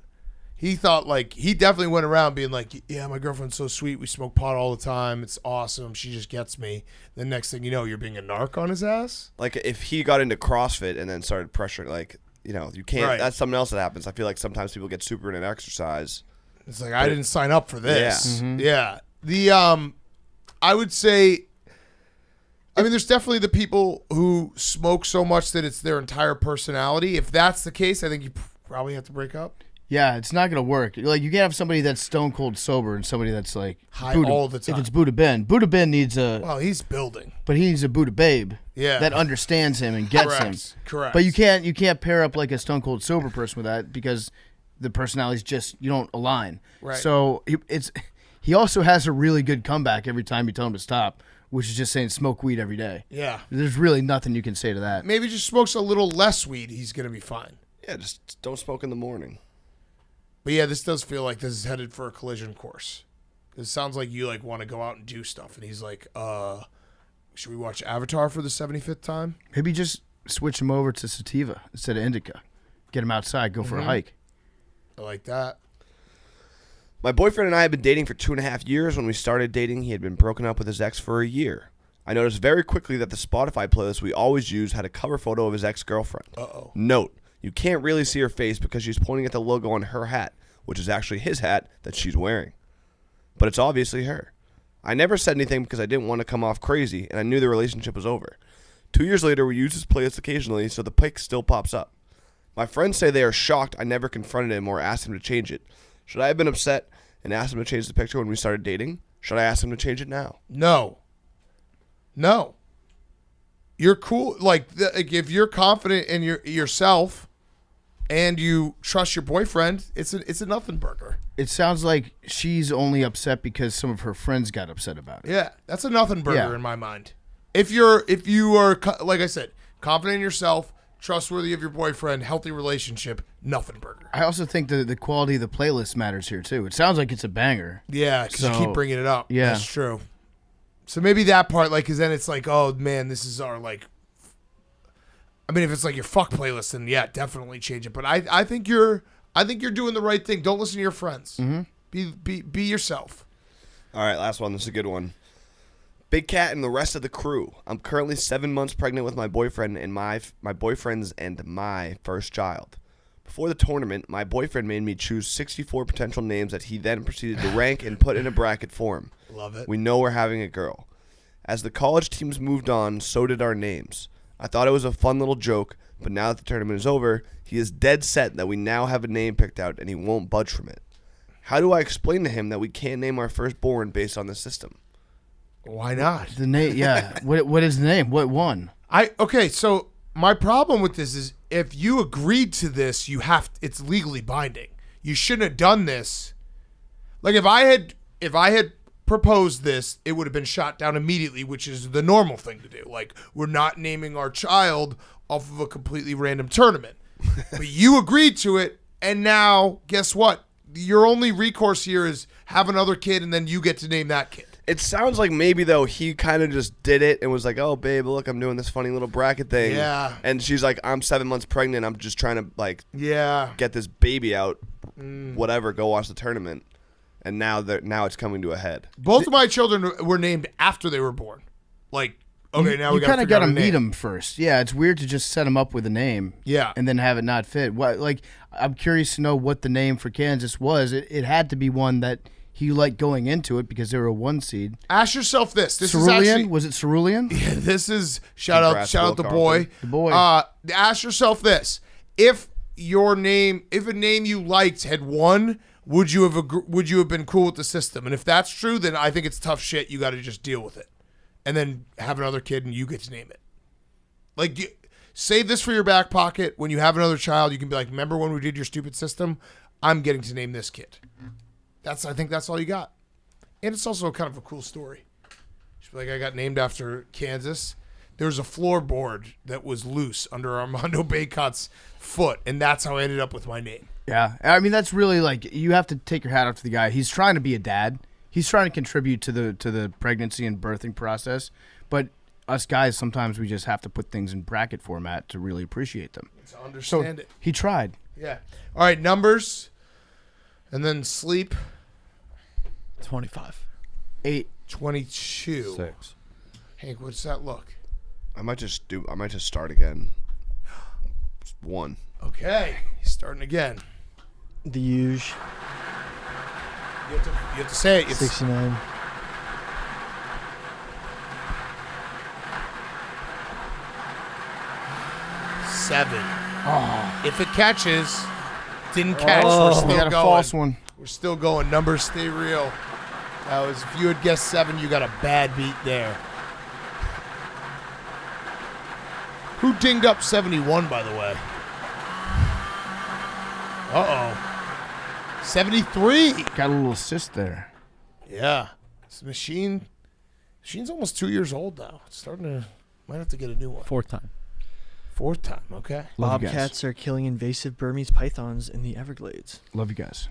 He thought he definitely went around being like, yeah, my girlfriend's so sweet. We smoke pot all the time. It's awesome. She just gets me. The next thing you know, you're being a narc on his ass.
Like if he got into CrossFit and then started pressuring, you can't. Right. That's something else that happens. I feel like sometimes people get super into exercise.
It's like I didn't sign up for this.
Yeah.
Yeah. I would say, there's definitely the people who smoke so much that it's their entire personality. If that's the case, I think you probably have to break up.
Yeah, it's not going to work. Like you can't have somebody that's stone cold sober and somebody that's like
high all the time.
If it's Buddha Ben needs a.
Well, he's building,
but he needs a Buddha babe.
Yeah.
That understands him and gets him.
Correct.
But you can't pair up like a stone cold sober person with that because the personalities you don't align.
Right.
So he also has a really good comeback every time you tell him to stop, which is just saying smoke weed every day.
Yeah.
There's really nothing you can say to that.
Maybe just smokes a little less weed. He's going to be fine.
Yeah, just don't smoke in the morning.
But yeah, this does feel like this is headed for a collision course. It sounds like you want to go out and do stuff. And he's like, should we watch Avatar for the 75th time?
Maybe just switch him over to sativa instead of indica. Get him outside, go for a hike.
I like that.
My boyfriend and I had been dating for 2.5 years. When we started dating, he had been broken up with his ex for a year. I noticed very quickly that the Spotify playlist we always use had a cover photo of his ex-girlfriend.
Uh-oh.
Note, you can't really see her face because she's pointing at the logo on her hat, which is actually his hat that she's wearing. But it's obviously her. I never said anything because I didn't want to come off crazy, and I knew the relationship was over. 2 years later, we use this playlist occasionally, so the pic still pops up. My friends say they are shocked I never confronted him or asked him to change it. Should I have been upset and asked him to change the picture when we started dating? Should I ask him to change it now?
No. You're cool. If you're confident in yourself and you trust your boyfriend, it's a nothing burger.
It sounds like she's only upset because some of her friends got upset about it.
Yeah, that's a nothing burger in my mind. If you are, like I said, confident in yourself, trustworthy of your boyfriend, healthy relationship, nothing burger.
I also think the quality of the playlist matters here too. It sounds like it's a banger.
Yeah, because you keep bringing it up.
Yeah,
that's true. So maybe that part, because then it's like, oh man, this is our if it's like your fuck playlist, then yeah, definitely change it. But I think you're doing the right thing. Don't listen to your friends.
Mm-hmm.
Be yourself.
All right, last one. This is a good one. Big Cat and the rest of the crew. I'm currently 7 months pregnant with my boyfriend and my boyfriend's and my first child. Before the tournament, my boyfriend made me choose 64 potential names that he then proceeded to rank and put in a bracket form.
Love it.
We know we're having a girl. As the college teams moved on, so did our names. I thought it was a fun little joke, but now that the tournament is over, he is dead set that we now have a name picked out and he won't budge from it. How do I explain to him that we can't name our firstborn based on the system?
Why not?
The name, yeah. What is the name? What one?
Okay, so my problem with this is if you agreed to this, it's legally binding. You shouldn't have done this. Like if I had proposed this, it would have been shot down immediately, which is the normal thing to do. Like, we're not naming our child off of a completely random tournament. But you agreed to it, and now, guess what? Your only recourse here is have another kid, and then you get to name that kid.
It sounds like maybe, though, he kind of just did it and was like, oh, babe, look, I'm doing this funny little bracket thing.
Yeah.
And she's like, I'm 7 months pregnant. I'm just trying to, like, get this baby out, whatever, go watch the tournament. And now it's coming to a head.
Both of my children were named after they were born. Like, okay, now we got to
kind of got to meet them first. Yeah, it's weird to just set them up with a name.
Yeah.
And then have it not fit. What? Like, I'm curious to know what the name for Kansas was. It had to be one that he liked going into it because they were a 1 seed.
Ask yourself this. This
Cerulean?
is actually,
was it Cerulean?
Yeah, this is shout out the boy.
The boy.
Ask yourself this: if a name you liked had won, would you have been cool with the system? And if that's true, then I think it's tough shit. You got to just deal with it, and then have another kid, and you get to name it. Like, save this for your back pocket. When you have another child, you can be like, remember when we did your stupid system? I'm getting to name this kid. I think that's all you got. And it's also kind of a cool story. Like, I got named after Kansas. There was a floorboard that was loose under Armando Bacot's foot, and that's how I ended up with my name.
Yeah. I mean, that's really, like, you have to take your hat off to the guy. He's trying to be a dad. He's trying to contribute to the pregnancy and birthing process. But us guys, sometimes we just have to put things in bracket format to really appreciate them.
To understand it.
He tried.
Yeah. All right, numbers. And then sleep.
25.
8.
22.
6.
Hank, what's that look?
I might just start again. Just 1.
Okay. He's starting again.
The huge.
You have to say it.
69.
Seven.
Oh.
If it catches, didn't catch.
Oh,
We're still
we got a
going.
false one.
We're still going. Numbers stay real. If you had guessed 7, you got a bad beat there. Who dinged up 71, by the way? 73.
Got a little assist there.
Yeah. This machine's almost 2 years old now. It's starting to, might have to get a new one.
4th time.
4th time, okay.
Love you guys.
Bobcats are killing invasive Burmese pythons in the Everglades.
Love you guys.